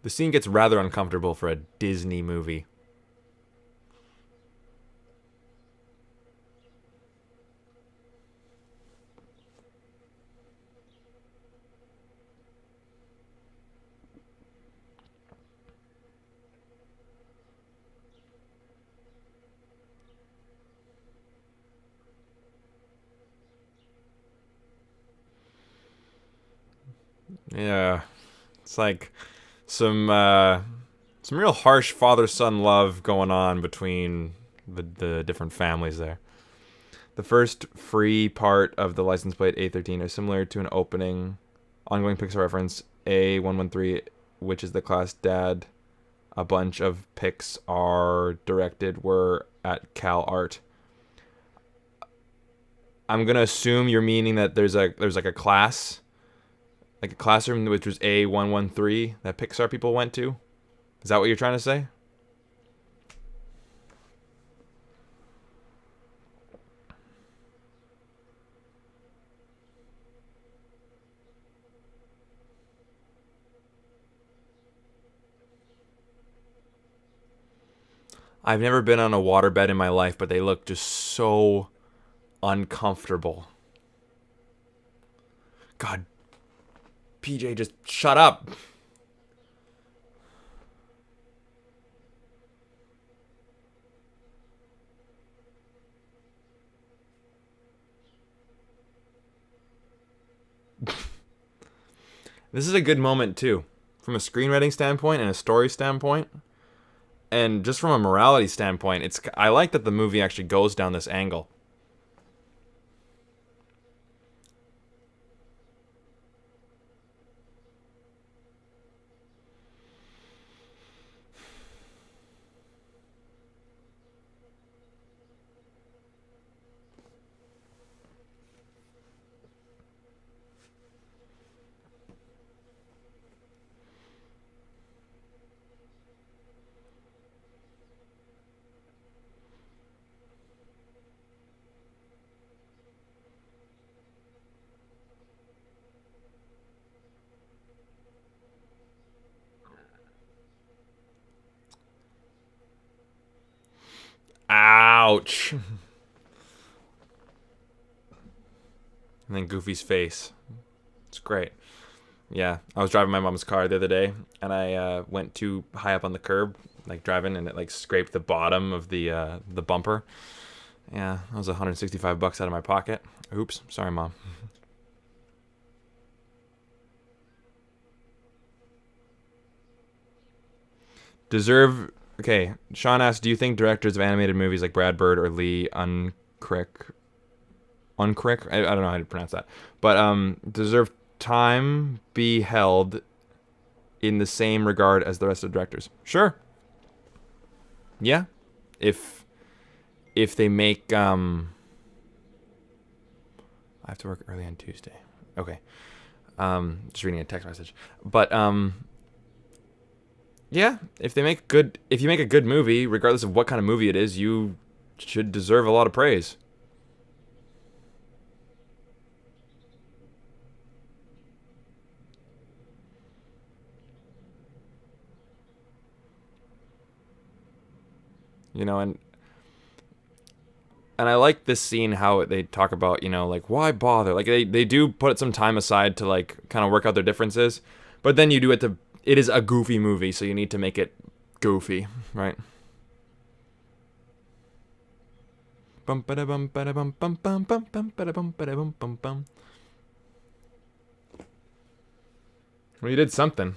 the scene gets rather uncomfortable for a Disney movie. Yeah, it's like some some real harsh father-son love going on between the different families there. The first free part of the license plate A13 is similar to an opening ongoing Pixar reference A113, which is the class dad. A bunch of Pixar directed were at Cal Art. I'm gonna assume you're meaning that there's like a class, like a classroom which was A113 that Pixar people went to. Is that what you're trying to say? I've never been on a waterbed in my life, but they look just so uncomfortable. God, PJ, just shut up. This is a good moment too, from a screenwriting standpoint and a story standpoint, and just from a morality standpoint. I like that the movie actually goes down this angle. Ouch. And then Goofy's face. It's great. Yeah, I was driving my mom's car the other day, and I went too high up on the curb, like driving, and it like scraped the bottom of the bumper. Yeah, that was $165 out of my pocket. Oops, sorry, Mom. Deserve. Okay, Sean asked, do you think directors of animated movies like Brad Bird or Lee Unkrich, I don't know how to pronounce that, but deserve time be held in the same regard as the rest of the directors? Sure. Yeah. If they make I have to work early on Tuesday. Okay. Just reading a text message. But yeah, if you make a good movie, regardless of what kind of movie it is, you should deserve a lot of praise. You know, and I like this scene, how they talk about, you know, like, why bother? Like, they do put some time aside to, like, kind of work out their differences. But then you do it to... It is a goofy movie, so you need to make it goofy, right? Bum ba da bum ba da bum bum bum bum bum ba da bum ba da bum bum bum. Well, you did something.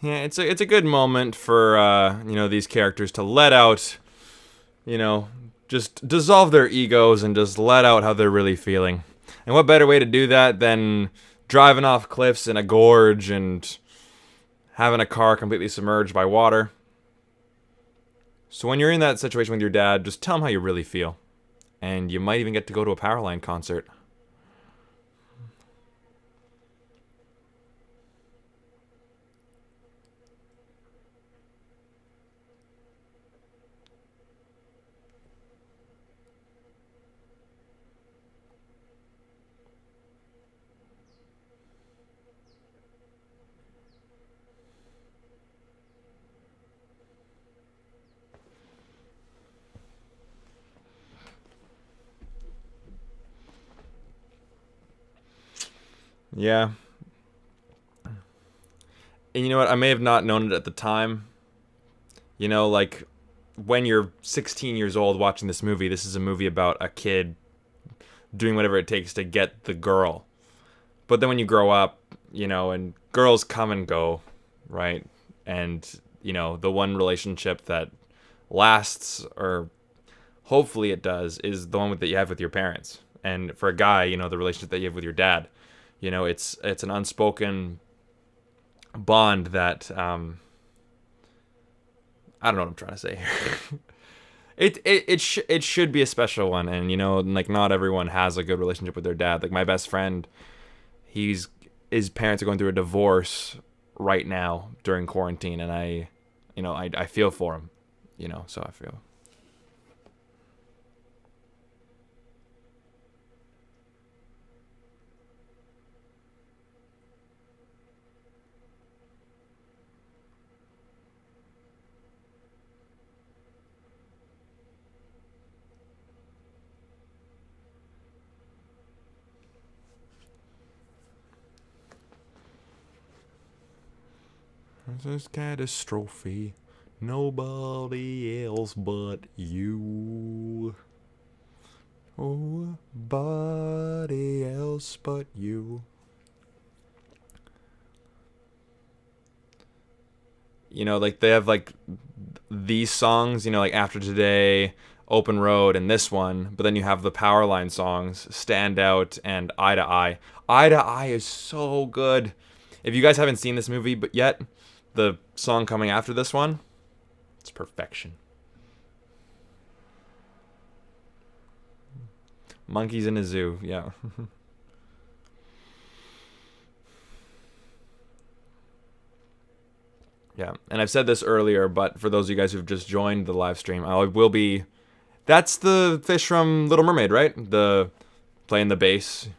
Yeah, it's a good moment for you know, these characters to let out, you know, just dissolve their egos and just let out how they're really feeling. And what better way to do that than driving off cliffs in a gorge and having a car completely submerged by water? So when you're in that situation with your dad, just tell him how you really feel. And you might even get to go to a Powerline concert. Yeah. And you know what? I may have not known it at the time. You know, like, when you're 16 years old watching this movie, this is a movie about a kid doing whatever it takes to get the girl. But then when you grow up, you know, and girls come and go, right? And, you know, the one relationship that lasts, or hopefully it does, is the one that you have with your parents. And for a guy, you know, the relationship that you have with your dad. You know, it's an unspoken bond that I don't know what I'm trying to say here. It should be a special one, and you know, like, not everyone has a good relationship with their dad. Like, my best friend, his parents are going through a divorce right now during quarantine, and I feel for him, you know, so I feel. This catastrophe. Nobody else but you. Nobody else but you. You know, like, they have, like, these songs, you know, like After Today, Open Road, and this one. But then you have the Powerline songs, Stand Out and Eye to Eye. Eye to Eye is so good. If you guys haven't seen this movie but yet, the song coming after this one, it's perfection. Monkeys in a zoo, yeah. Yeah, and I've said this earlier, but for those of you guys who've just joined the live stream, I will be... That's the fish from Little Mermaid, right? The playing the bass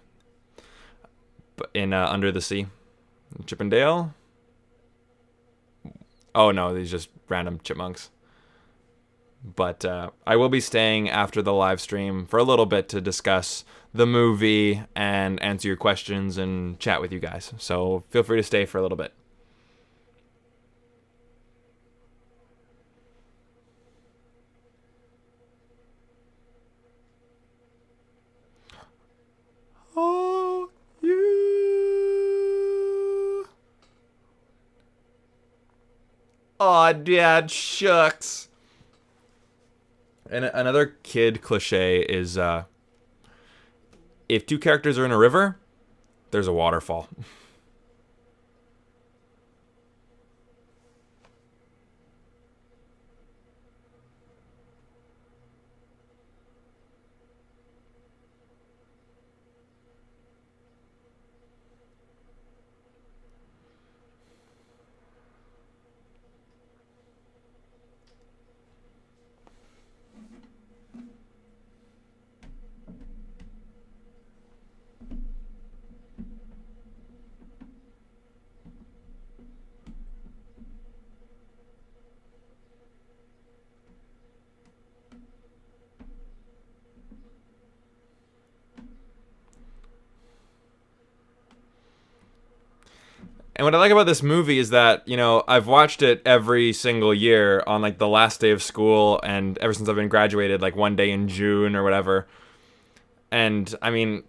in Under the Sea. Chip and Dale? Oh no, these just random chipmunks. But I will be staying after the live stream for a little bit to discuss the movie and answer your questions and chat with you guys. So feel free to stay for a little bit. Oh, you. Aw, Dad, shucks. And another kid cliche is if two characters are in a river, there's a waterfall. And what I like about this movie is that, you know, I've watched it every single year on, like, the last day of school, and ever since I've been graduated, like, one day in June or whatever. And, I mean,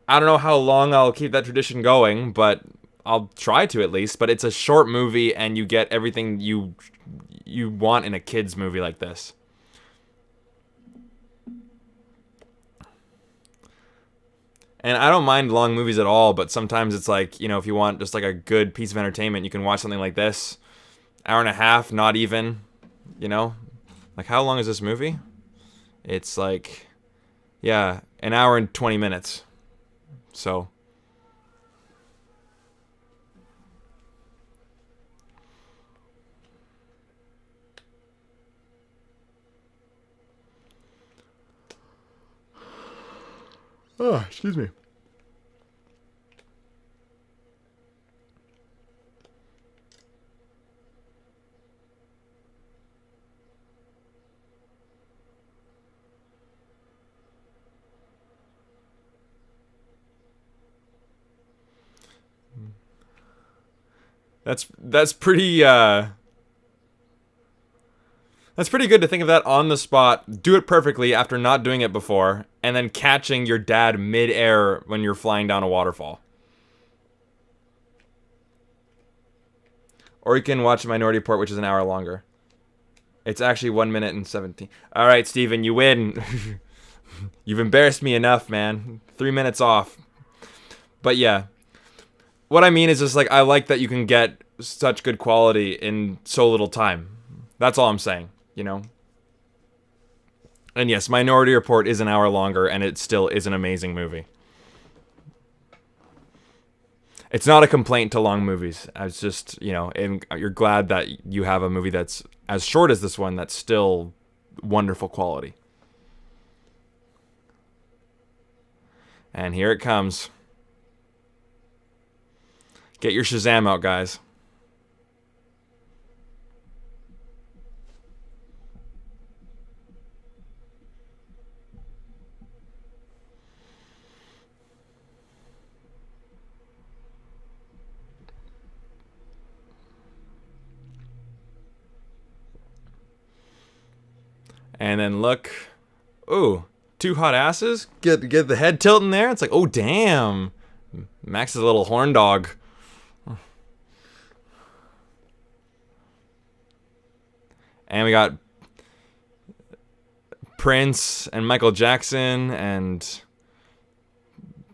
I don't know how long I'll keep that tradition going, but I'll try to at least. But it's a short movie, and you get everything you want in a kid's movie like this. And I don't mind long movies at all, but sometimes it's like, you know, if you want just like a good piece of entertainment, you can watch something like this. Hour and a half, not even, you know? Like, how long is this movie? It's like, yeah, an hour and 20 minutes. So. Oh, excuse me. That's pretty that's pretty good to think of that on the spot, do it perfectly after not doing it before, and then catching your dad mid-air when you're flying down a waterfall. Or you can watch Minority Report, which is an hour longer. It's actually 1 minute and 17. All right, Steven, you win. You've embarrassed me enough, man. 3 minutes off. But yeah. What I mean is just like, I like that you can get such good quality in so little time. That's all I'm saying, you know? And yes, Minority Report is an hour longer, and it still is an amazing movie. It's not a complaint to long movies. It's just, you know, and you're glad that you have a movie that's as short as this one that's still wonderful quality. And here it comes. Get your Shazam out, guys. And then look. Ooh, two hot asses. Get the head tilting there. It's like, oh, damn. Max is a little horn dog. And we got Prince and Michael Jackson and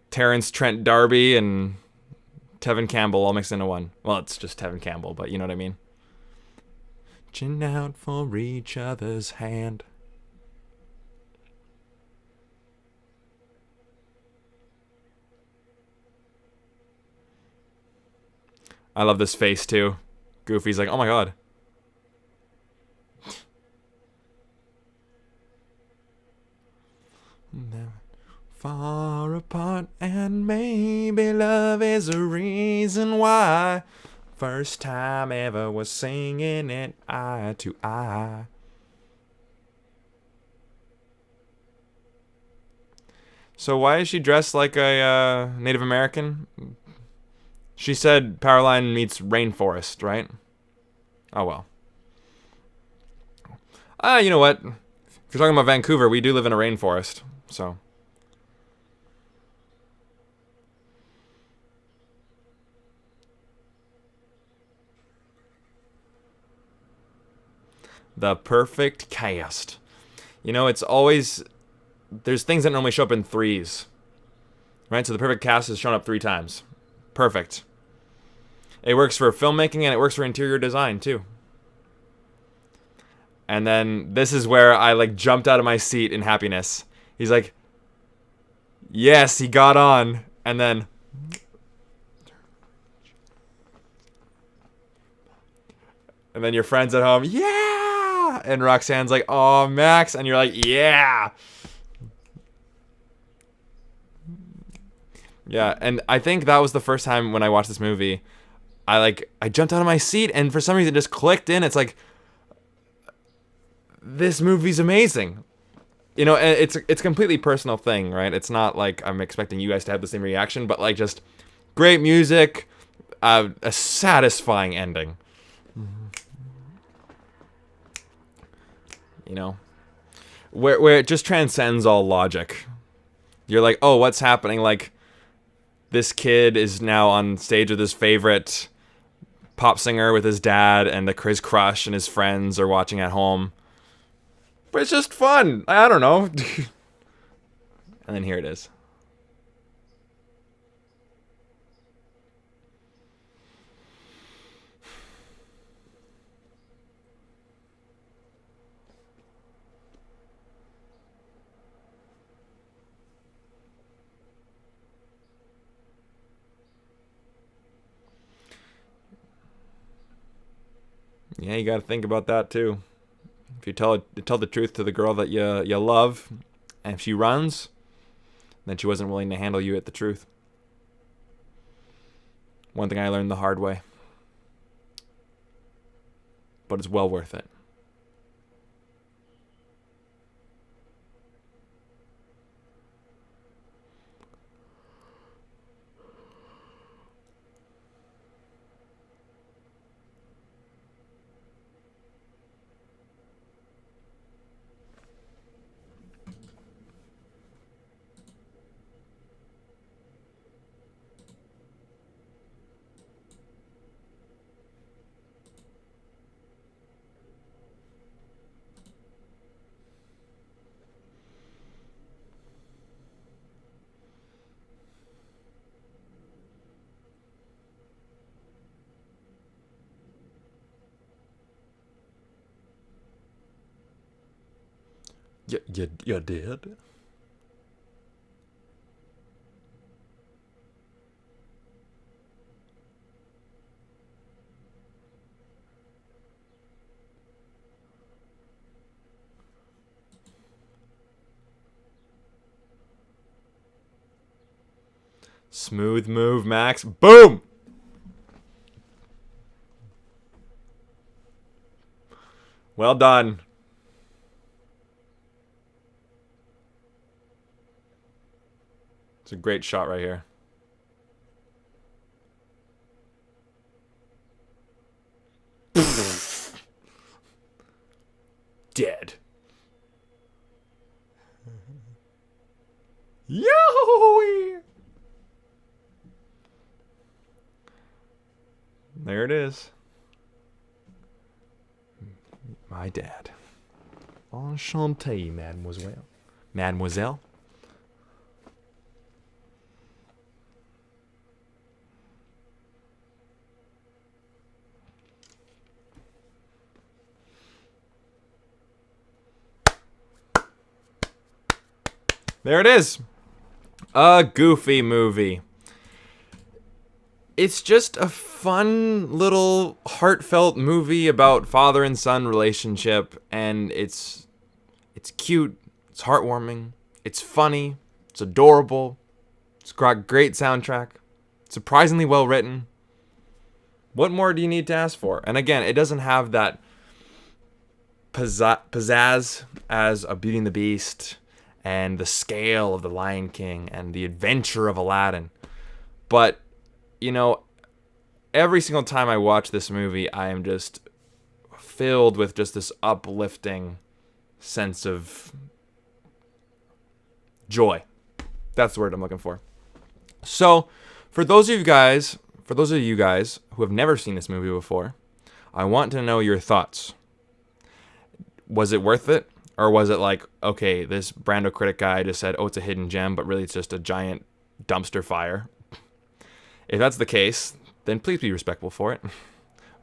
Terrence Trent D'Arby and Tevin Campbell all mixed into one. Well, it's just Tevin Campbell, but you know what I mean. Reaching out for each other's hand. I love this face too. Goofy's like, oh my god. Far apart, and maybe love is a reason why. First time ever was singing it eye to eye. So why is she dressed like a Native American? She said Powerline meets rainforest, right? Oh well. You know what? If you're talking about Vancouver, we do live in a rainforest, so. The perfect cast. You know, it's always... There's things that normally show up in threes. Right? So the perfect cast has shown up 3 times. Perfect. It works for filmmaking and it works for interior design, too. And then this is where I, like, jumped out of my seat in happiness. He's like... Yes, he got on. And then... And then your friends at home, yeah! And Roxanne's like, oh, Max. And you're like, yeah! Yeah, and I think that was the first time when I watched this movie, I jumped out of my seat, and for some reason it just clicked in. It's like, this movie's amazing. You know, and it's a completely personal thing, right? It's not like I'm expecting you guys to have the same reaction, but like just great music, a satisfying ending. You know, where it just transcends all logic. You're like, oh, what's happening? Like, this kid is now on stage with his favorite pop singer with his dad, and his crush and his friends are watching at home. But it's just fun. I don't know. And then here it is. Yeah, you got to think about that too. If you tell the truth to the girl that you love, and if she runs, then she wasn't willing to handle you at the truth. One thing I learned the hard way. But it's well worth it. You did? Smooth move, Max. Boom! Well done. It's a great shot right here. Dead. Yo! There it is. My dad. Enchanté, mademoiselle. Mademoiselle? There it is. A Goofy movie. It's just a fun little heartfelt movie about father and son relationship, and it's cute, it's heartwarming, it's funny, it's adorable, it's got great soundtrack, surprisingly well written. What more do you need to ask for? And again, it doesn't have that pizzazz as a Beauty and the Beast and the scale of the Lion King and the adventure of Aladdin. But, you know, every single time I watch this movie, I am just filled with just this uplifting sense of joy. That's the word I'm looking for. So, for those of you guys who have never seen this movie before, I want to know your thoughts. Was it worth it? Or was it like, okay, this Brando critic guy just said, oh, it's a hidden gem, but really it's just a giant dumpster fire? If that's the case, then please be respectful for it.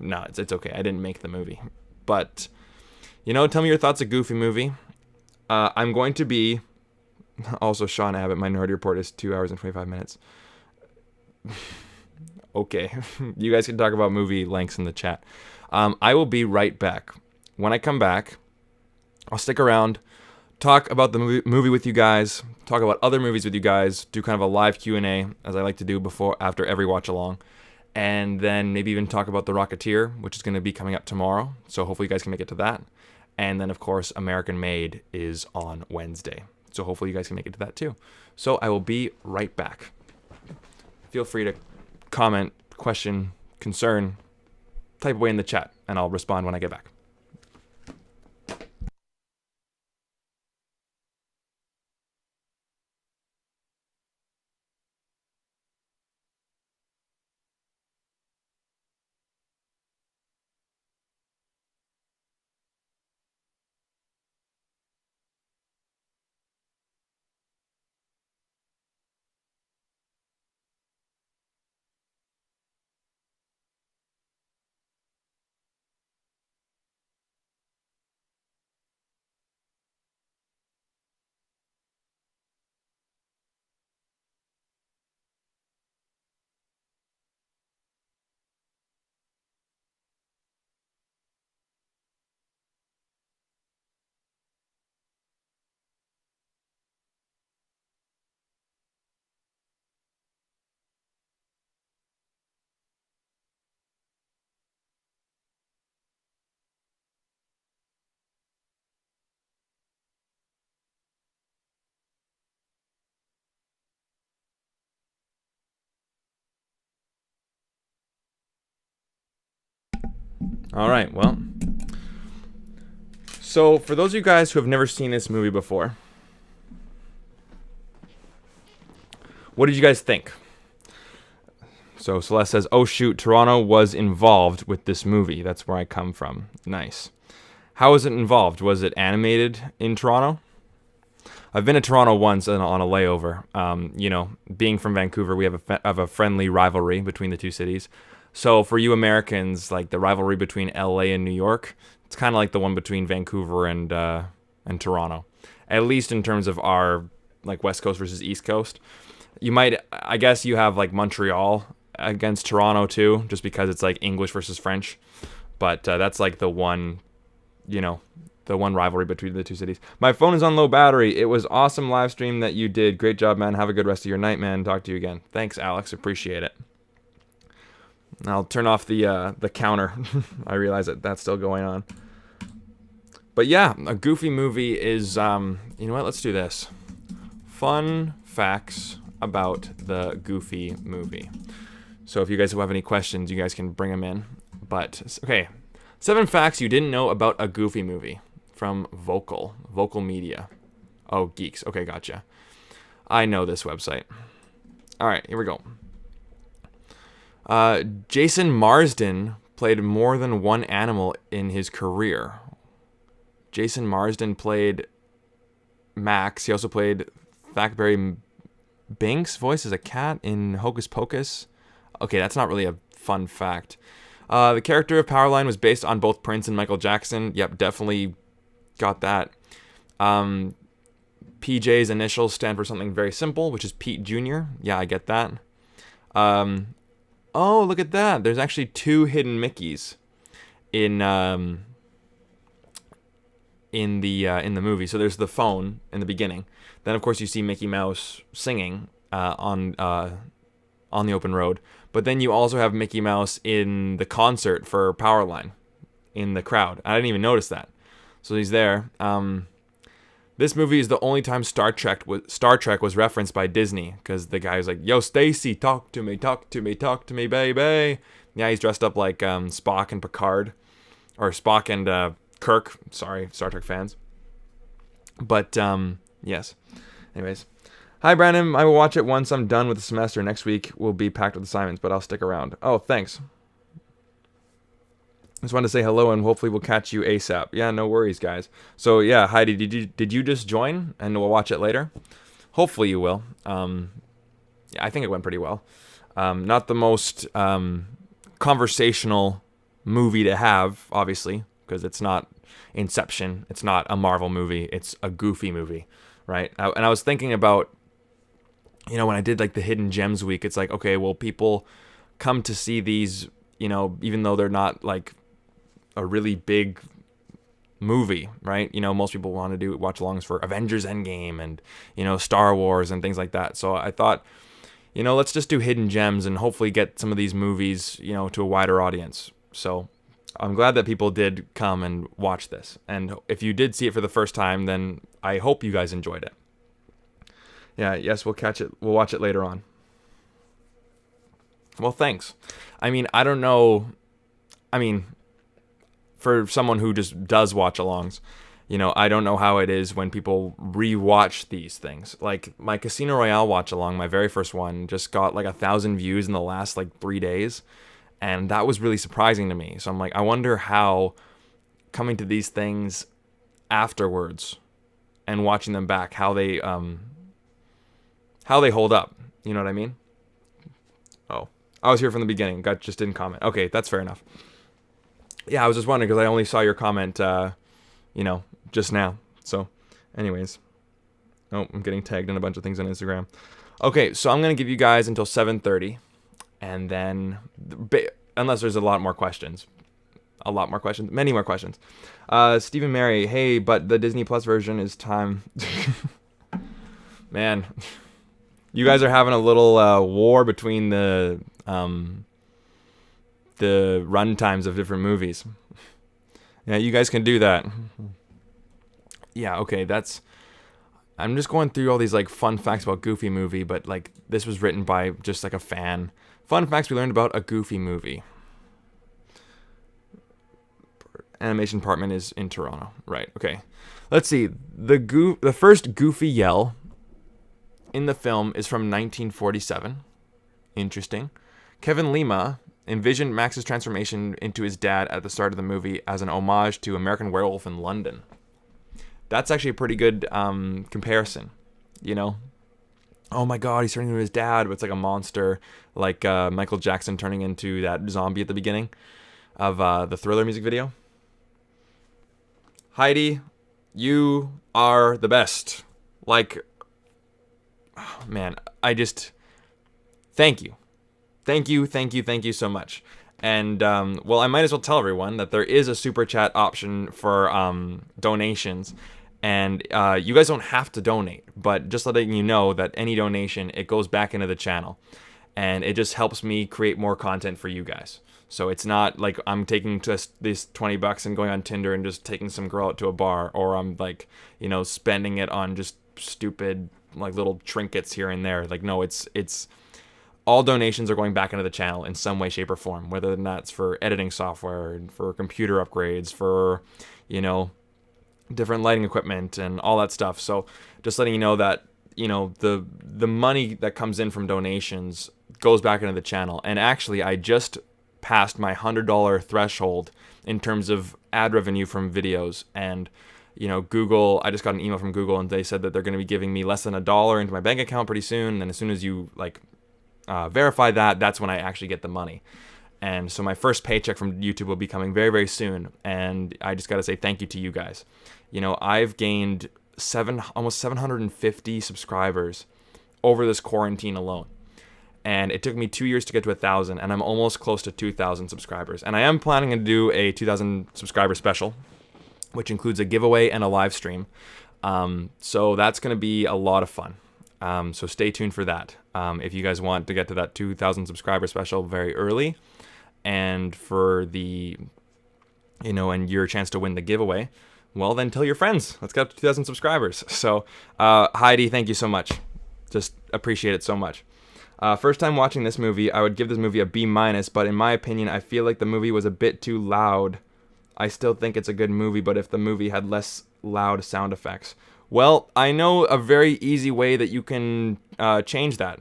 No, it's okay. I didn't make the movie. But, tell me your thoughts of Goofy movie. I'm going to be... Also, Sean Abbott, Minority Report is 2 hours and 25 minutes. Okay. You guys can talk about movie lengths in the chat. I will be right back. When I come back, I'll stick around, talk about the movie with you guys, talk about other movies with you guys, do kind of a live Q&A, as I like to do after every watch-along, and then maybe even talk about The Rocketeer, which is going to be coming up tomorrow, so hopefully you guys can make it to that. And then, of course, American Made is on Wednesday, so hopefully you guys can make it to that too. So I will be right back. Feel free to comment, question, concern, type away in the chat, and I'll respond when I get back. All right, well. So, for those of you guys who have never seen this movie before, what did you guys think? So, Celeste says, oh shoot, Toronto was involved with this movie. That's where I come from. Nice. How was it involved? Was it animated in Toronto? I've been to Toronto once on a layover. Being from Vancouver, we have a friendly rivalry between the two cities. So for you Americans, like the rivalry between LA and New York, it's kind of like the one between Vancouver and Toronto. At least in terms of our like West Coast versus East Coast. I guess you have like Montreal against Toronto too, just because it's like English versus French. But that's like the one rivalry between the two cities. My phone is on low battery. It was awesome live stream that you did. Great job, man. Have a good rest of your night, man. Talk to you again. Thanks, Alex. Appreciate it. I'll turn off the counter. I realize that's still going on. But yeah, a Goofy movie is, you know what? Let's do this. Fun facts about the Goofy movie. So if you guys have any questions, you guys can bring them in. But, okay. 7 facts you didn't know about a Goofy movie. From Vocal Media. Oh, geeks. Okay, gotcha. I know this website. All right, here we go. Jason Marsden played more than one animal in his career. Jason Marsden played Max. He also played Thackeray Binks' voice as a cat in Hocus Pocus. Okay, that's not really a fun fact. The character of Powerline was based on both Prince and Michael Jackson. Yep, definitely got that. PJ's initials stand for something very simple, which is Pete Jr. Yeah, I get that. Oh, look at that. There's actually 2 hidden Mickeys in the movie. So there's the phone in the beginning. Then of course you see Mickey Mouse singing on the open road. But then you also have Mickey Mouse in the concert for Powerline in the crowd. I didn't even notice that. So he's there. This movie is the only time Star Trek was referenced by Disney, because the guy was like, "Yo, Stacy, talk to me, baby." Yeah, he's dressed up like Spock and Picard, or Spock and Kirk. Sorry, Star Trek fans. But yes. Anyways, hi Brandon. I will watch it once I'm done with the semester. Next week will be packed with assignments, but I'll stick around. Oh, thanks. Just wanted to say hello, and hopefully we'll catch you ASAP. Yeah, no worries, guys. So yeah, Heidi, did you just join, and we'll watch it later? Hopefully you will. Yeah, I think it went pretty well. Not the most conversational movie to have, obviously, because it's not Inception. It's not a Marvel movie. It's a Goofy movie, right? And I was thinking about, when I did like the Hidden Gems week, it's like, okay, well, people come to see these, even though they're not like a really big movie, right? Most people want to do watch-alongs for Avengers Endgame and, Star Wars and things like that. So I thought, let's just do Hidden Gems and hopefully get some of these movies, to a wider audience. So I'm glad that people did come and watch this. And if you did see it for the first time, then I hope you guys enjoyed it. Yeah, yes, we'll watch it later on. Well, thanks. I don't know. For someone who just does watch-alongs, I don't know how it is when people rewatch these things. Like my Casino Royale watch-along, my very first one, just got like 1,000 views in the last 3 days. And that was really surprising to me. So I'm like, I wonder how coming to these things afterwards and watching them back, how they hold up. You know what I mean? Oh, I was here from the beginning. Just didn't comment. Okay, that's fair enough. Yeah, I was just wondering because I only saw your comment, just now. So, anyways. Oh, I'm getting tagged in a bunch of things on Instagram. Okay, so I'm going to give you guys until 7:30. And then, unless there's many more questions. Stephen Mary, hey, but the Disney Plus version is time. Man, you guys are having a little war between the run times of different movies. Yeah, you guys can do that. Yeah, okay, I'm just going through all these fun facts about Goofy movie, but this was written by just a fan. Fun facts we learned about a Goofy movie. Animation department is in Toronto. Right, okay. Let's see. The first Goofy yell in the film is from 1947. Interesting. Kevin Lima envisioned Max's transformation into his dad at the start of the movie as an homage to American Werewolf in London. That's actually a pretty good comparison, Oh my god, he's turning into his dad, but it's like a monster, like Michael Jackson turning into that zombie at the beginning of the Thriller music video. Heidi, you are the best. Man, thank you. Thank you so much. And, I might as well tell everyone that there is a super chat option for donations. And you guys don't have to donate, but just letting you know that any donation, it goes back into the channel. And it just helps me create more content for you guys. So it's not like I'm taking just this $20 and going on Tinder and just taking some girl out to a bar, or I'm spending it on just stupid little trinkets here and there. No, it's all donations are going back into the channel in some way, shape, or form, whether that's for editing software, for computer upgrades, for, different lighting equipment and all that stuff. So just letting you know that, the money that comes in from donations goes back into the channel. And actually, I just passed my $100 threshold in terms of ad revenue from videos. And, Google, I just got an email from Google and they said that they're going to be giving me less than $1 into my bank account pretty soon. And as soon as you verify that, that's when I actually get the money. And so my first paycheck from YouTube will be coming very, very soon. And I just got to say thank you to you guys. I've gained almost 750 subscribers over this quarantine alone. And it took me 2 years to get to 1,000, and I'm almost close to 2,000 subscribers. And I am planning to do a 2,000 subscriber special, which includes a giveaway and a live stream. So that's going to be a lot of fun. So stay tuned for that. If you guys want to get to that 2,000 subscriber special very early, and for the, and your chance to win the giveaway, well, then tell your friends. Let's get up to 2,000 subscribers. So, Heidi, thank you so much. Just appreciate it so much. First time watching this movie, I would give this movie a B-, but in my opinion, I feel like the movie was a bit too loud. I still think it's a good movie, but if the movie had less loud sound effects. Well, I know a very easy way that you can change that.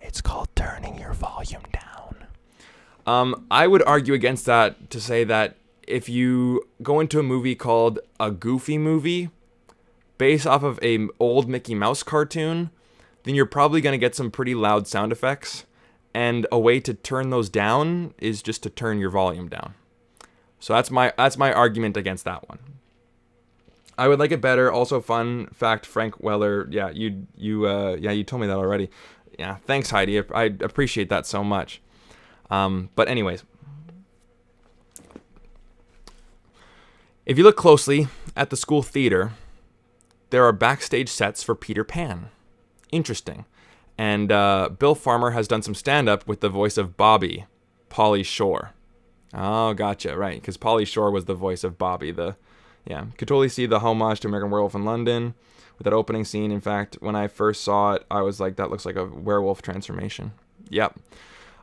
It's called turning your volume down. I would argue against that to say that if you go into a movie called a Goofy movie, based off of a old Mickey Mouse cartoon, then you're probably going to get some pretty loud sound effects. And a way to turn those down is just to turn your volume down. So that's my argument against that one. I would like it better. Also, fun fact, Frank Weller. Yeah, you told me that already. Yeah, thanks, Heidi. I appreciate that so much. But anyways, if you look closely at the school theater, there are backstage sets for Peter Pan. Interesting. And Bill Farmer has done some stand-up with the voice of Bobby, Pauly Shore. Oh, gotcha, right, because Pauly Shore was the voice of Bobby. Could totally see the homage to American Werewolf in London with that opening scene. In fact, when I first saw it, I was like, that looks like a werewolf transformation. Yep.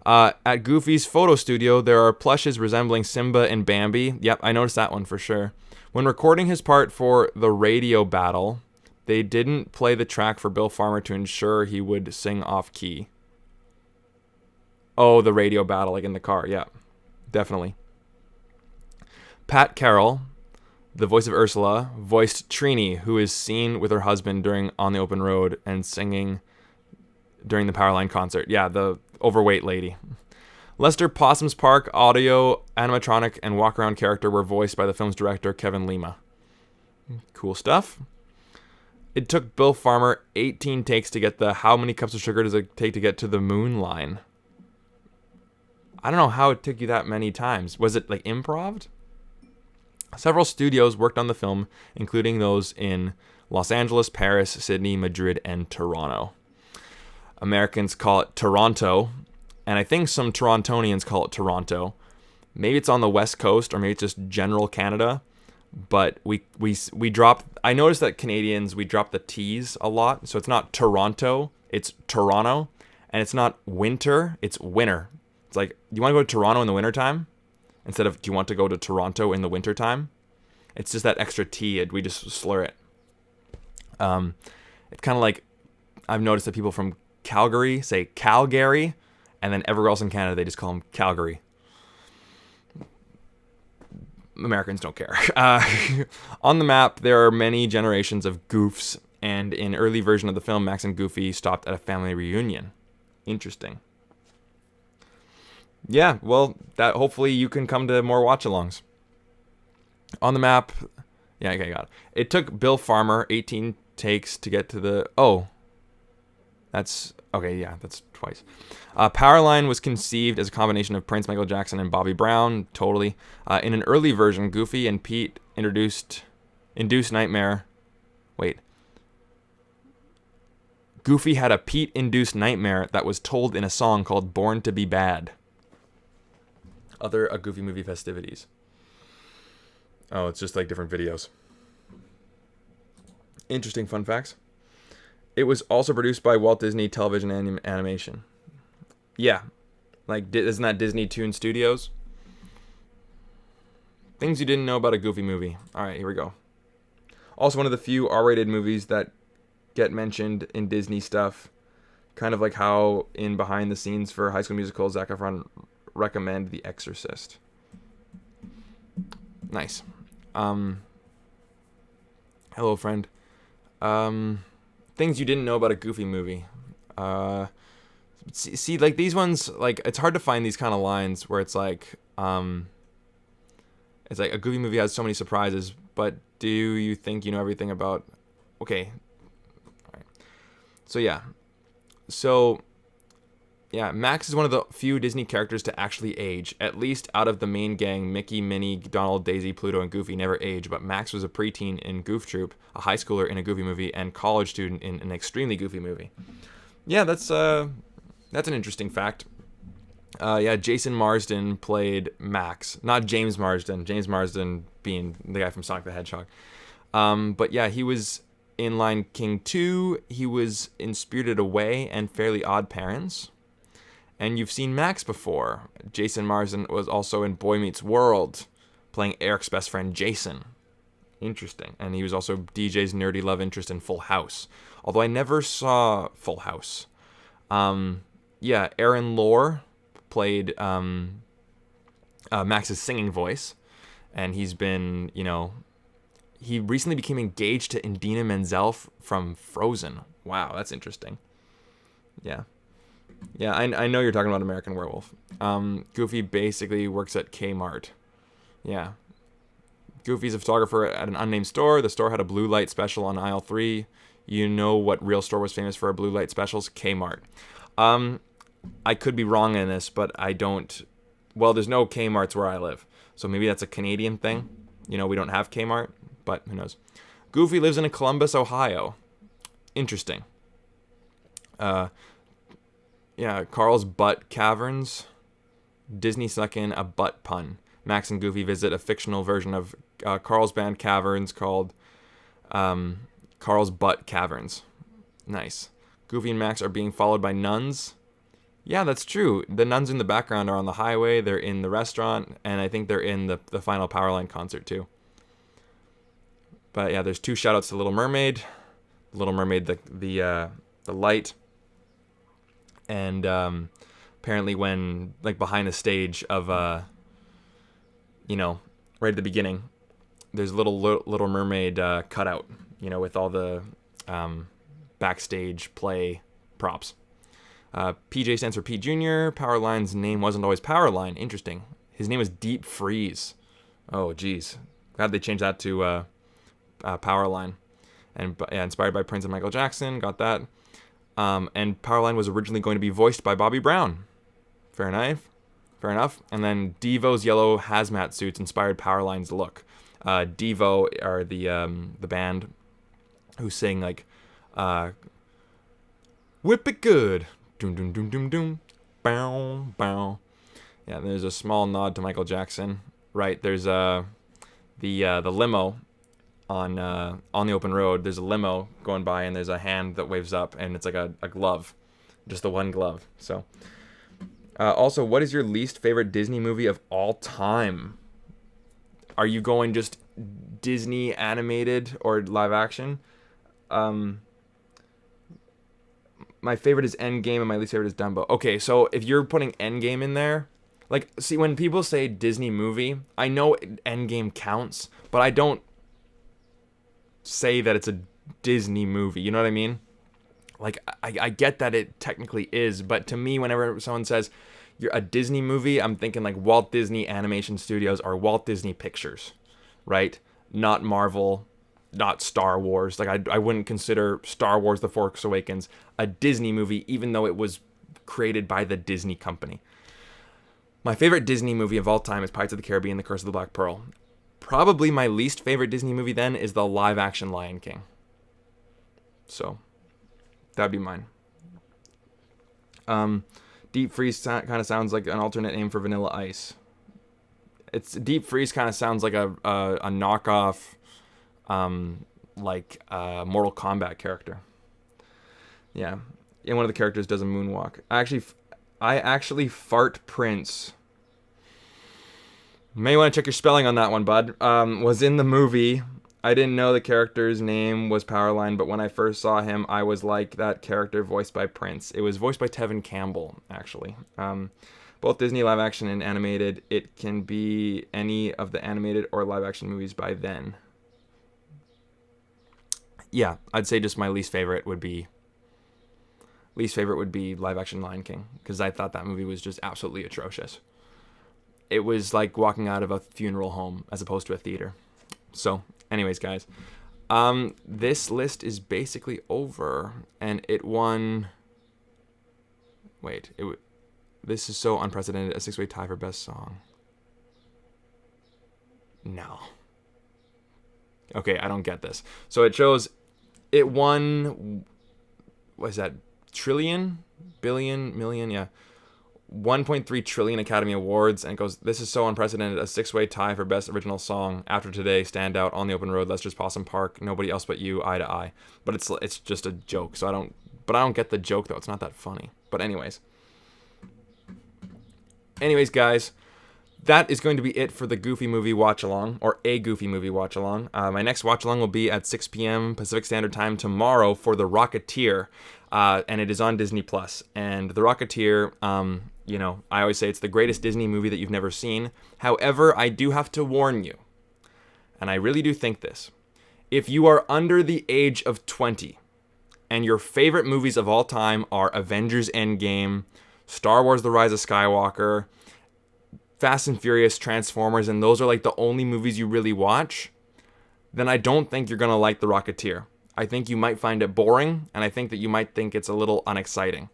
At Goofy's photo studio, there are plushes resembling Simba and Bambi. Yep, I noticed that one for sure. When recording his part for the radio battle, they didn't play the track for Bill Farmer to ensure he would sing off-key. Oh, the radio battle, like in the car. Yeah, definitely. Pat Carroll, the voice of Ursula, voiced Trini, who is seen with her husband during On the Open Road and singing during the Powerline concert. Yeah, the overweight lady. Lester Possum's Park audio, animatronic, and walk-around character were voiced by the film's director, Kevin Lima. Cool stuff. It took Bill Farmer 18 takes to get the how many cups of sugar does it take to get to the moon line. I don't know how it took you that many times. Was it like improv? Several studios worked on the film, including those in Los Angeles, Paris, Sydney, Madrid, and Toronto. Americans call it Toronto, and I think some Torontonians call it Toronto. Maybe it's on the West Coast, or maybe it's just general Canada. But we drop. I noticed that Canadians, we drop the T's a lot. So it's not Toronto, it's Toronto. And it's not winter, it's winter. It's like, do you want to go to Toronto in the wintertime? Instead of, do you want to go to Toronto in the wintertime? It's just that extra T, we just slur it. It's kind of like, I've noticed that people from Calgary say Calgary, and then everywhere else in Canada, they just call them Calgary. Americans don't care. On the map, there are many generations of goofs, and in early version of the film, Max and Goofy stopped at a family reunion. Interesting. Yeah, well, that hopefully you can come to more watch-alongs. On the map, yeah, okay, got it. It took Bill Farmer 18 takes to get to the... Oh, that's... Okay, yeah, that's twice. Powerline was conceived as a combination of Prince, Michael Jackson, and Bobby Brown. Totally. In an early version, Goofy and Pete induced nightmare. Wait. Goofy had a Pete-induced nightmare that was told in a song called Born to Be Bad. Other Goofy movie festivities. Oh, it's just like different videos. Interesting fun facts. It was also produced by Walt Disney Television Animation. Yeah. Like, isn't that Disney Toon Studios? Things you didn't know about a Goofy movie. Alright, here we go. Also one of the few R-rated movies that get mentioned in Disney stuff. Kind of like how in behind the scenes for High School Musical, Zac Efron recommend The Exorcist. Nice. Hello, friend. Things you didn't know about a Goofy movie. See, like these ones, like it's hard to find these kind of lines where it's like a Goofy movie has so many surprises, but do you think you know everything about... Okay. All right. So, yeah. Max is one of the few Disney characters to actually age. At least out of the main gang, Mickey, Minnie, Donald, Daisy, Pluto, and Goofy never age, but Max was a preteen in Goof Troop, a high schooler in a Goofy movie, and college student in an extremely Goofy movie. Yeah, that's an interesting fact. Jason Marsden played Max, not James Marsden. James Marsden being the guy from Sonic the Hedgehog. But yeah, he was in Lion King 2. He was in Spirited Away and Fairly Odd Parents. And you've seen Max before. Jason Marsden was also in Boy Meets World, playing Eric's best friend, Jason. Interesting. And he was also DJ's nerdy love interest in Full House. Although I never saw Full House. Aaron Lohr played Max's singing voice. And he's been, he recently became engaged to Idina Menzel from Frozen. Wow, that's interesting. Yeah. Yeah, I know you're talking about American Werewolf. Goofy basically works at Kmart. Yeah. Goofy's a photographer at an unnamed store. The store had a blue light special on aisle 3. You know what real store was famous for blue light specials? Kmart. I could be wrong in this, but I don't... Well, there's no Kmarts where I live. So maybe that's a Canadian thing. We don't have Kmart, but who knows. Goofy lives in Columbus, Ohio. Interesting. Carl's Butt Caverns. Disney snuck in a butt pun. Max and Goofy visit a fictional version of Carl's Band Caverns called Carl's Butt Caverns. Nice. Goofy and Max are being followed by nuns. Yeah, that's true. The nuns in the background are on the highway. They're in the restaurant, and I think they're in the final Powerline concert too. But yeah, there's 2 shout-outs to Little Mermaid. Little Mermaid, the light. And apparently when, behind the stage of, right at the beginning, there's a Little Mermaid cutout, with all the backstage play props. PJ stands for Pete Jr. Powerline's name wasn't always Powerline. Interesting. His name was Deep Freeze. Oh, geez. Glad they changed that to Powerline. And inspired by Prince and Michael Jackson. Got that. And Powerline was originally going to be voiced by Bobby Brown. Fair enough. And then Devo's yellow hazmat suits inspired Powerline's look. Devo are the band who sing Whip It Good. Doom doom doom doom doom. Bow bow. Yeah, there's a small nod to Michael Jackson. Right, there's the limo on the open road. There's a limo going by, and there's a hand that waves up, and it's like a glove, just the one glove. So, also, what is your least favorite Disney movie of all time? Are you going just Disney animated or live action? My favorite is Endgame, and my least favorite is Dumbo. Okay, so if you're putting Endgame in there, see, when people say Disney movie, I know Endgame counts, but I don't say that it's a Disney movie. You know what I mean? I get that it technically is, but to me, whenever someone says you're a Disney movie, I'm thinking Walt Disney Animation Studios or Walt Disney Pictures, right? Not Marvel, not Star Wars. I wouldn't consider Star Wars The Force Awakens a Disney movie, even though it was created by the Disney company. My favorite Disney movie of all time is Pirates of the Caribbean, The Curse of the Black Pearl. Probably my least favorite Disney movie then is the live-action Lion King. So, that'd be mine. Deep Freeze kind of sounds like an alternate name for Vanilla Ice. Deep Freeze kind of sounds like a knockoff, Mortal Kombat character. Yeah, and one of the characters does a moonwalk. I actually fart Prince. May want to check your spelling on that one, bud. Was in the movie. I didn't know the character's name was Powerline, but when I first saw him, I was like that character voiced by Prince. It was voiced by Tevin Campbell, actually. Both Disney live action and animated. It can be any of the animated or live action movies by then. Yeah, I'd say just my least favorite would be live action Lion King, because I thought that movie was just absolutely atrocious. It was like walking out of a funeral home as opposed to a theater. So, Anyways, guys, this list is basically over, and it won. Wait, this is so unprecedented. A 6-way tie for best song. No. Okay, I don't get this. So it shows it won. What is that? Trillion, billion, million? Yeah. 1.3 trillion Academy Awards, and it goes, this is so unprecedented, a 6-way tie for best original song. After Today, Stand Out, On the Open Road, Lester's Possum Park, Nobody Else But You, Eye to Eye. But it's just a joke, so I don't get the joke, though. It's not that funny. But anyways, guys, that is going to be it for the Goofy Movie Watch Along, or a Goofy Movie Watch Along. My next watch along will be at 6 p.m. Pacific Standard Time tomorrow for The Rocketeer, and it is on Disney Plus. And The Rocketeer, I always say it's the greatest Disney movie that you've never seen. However, I do have to warn you, and I really do think this. If you are under the age of 20, and your favorite movies of all time are Avengers Endgame, Star Wars The Rise of Skywalker, Fast and Furious, Transformers, and those are like the only movies you really watch, then I don't think you're going to like The Rocketeer. I think you might find it boring, and I think that you might think it's a little unexciting.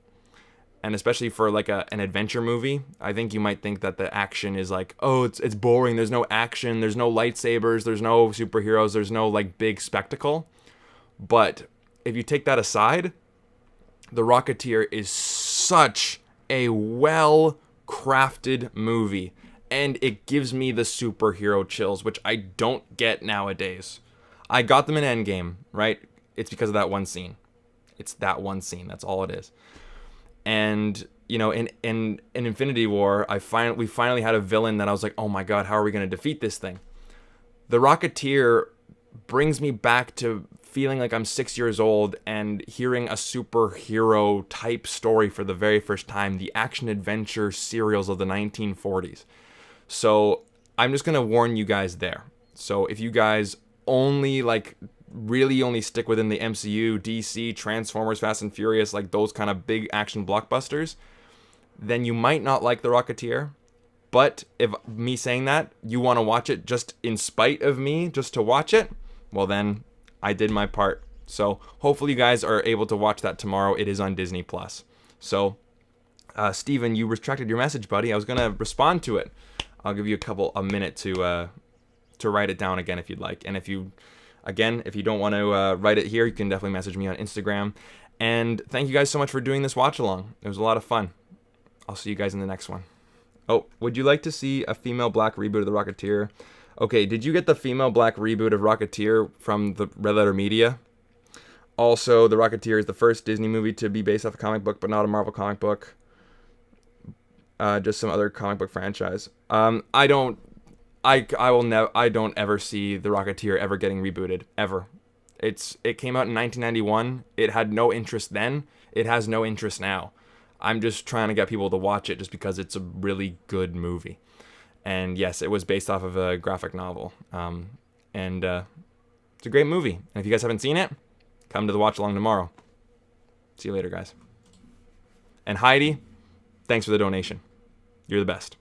And especially for like an adventure movie, I think you might think that the action is like, oh, it's boring. There's no action. There's no lightsabers. There's no superheroes. There's no like big spectacle. But if you take that aside, The Rocketeer is such a well-crafted movie. And it gives me the superhero chills, which I don't get nowadays. I got them in Endgame, right? It's because of that one scene. It's that one scene. That's all it is. And, in Infinity War, we finally had a villain that I was like, oh my god, how are we going to defeat this thing? The Rocketeer brings me back to feeling like I'm 6 years old and hearing a superhero type story for the very first time, the action-adventure serials of the 1940s. So I'm just going to warn you guys there. So if you guys really only stick within the MCU, DC, Transformers, Fast and Furious, like those kind of big action blockbusters, then you might not like The Rocketeer. But if me saying that, you want to watch it just in spite of me, just to watch it, well then, I did my part. So hopefully you guys are able to watch that tomorrow. It is on Disney+. So, Steven, you retracted your message, buddy. I was going to respond to it. I'll give you a minute to write it down again if you'd like. And if you don't want to write it here, you can definitely message me on Instagram. And thank you guys so much for doing this watch along. It was a lot of fun. I'll see you guys in the next one. Oh, would you like to see a female black reboot of The Rocketeer? Okay, did you get the female black reboot of Rocketeer from the Red Letter Media? Also, The Rocketeer is the first Disney movie to be based off a comic book, but not a Marvel comic book. Just some other comic book franchise. I don't ever see The Rocketeer ever getting rebooted, ever. It came out in 1991. It had no interest then. It has no interest now. I'm just trying to get people to watch it just because it's a really good movie. And yes, it was based off of a graphic novel. It's a great movie. And if you guys haven't seen it, come to the watch along tomorrow. See you later, guys. And Heidi, thanks for the donation. You're the best.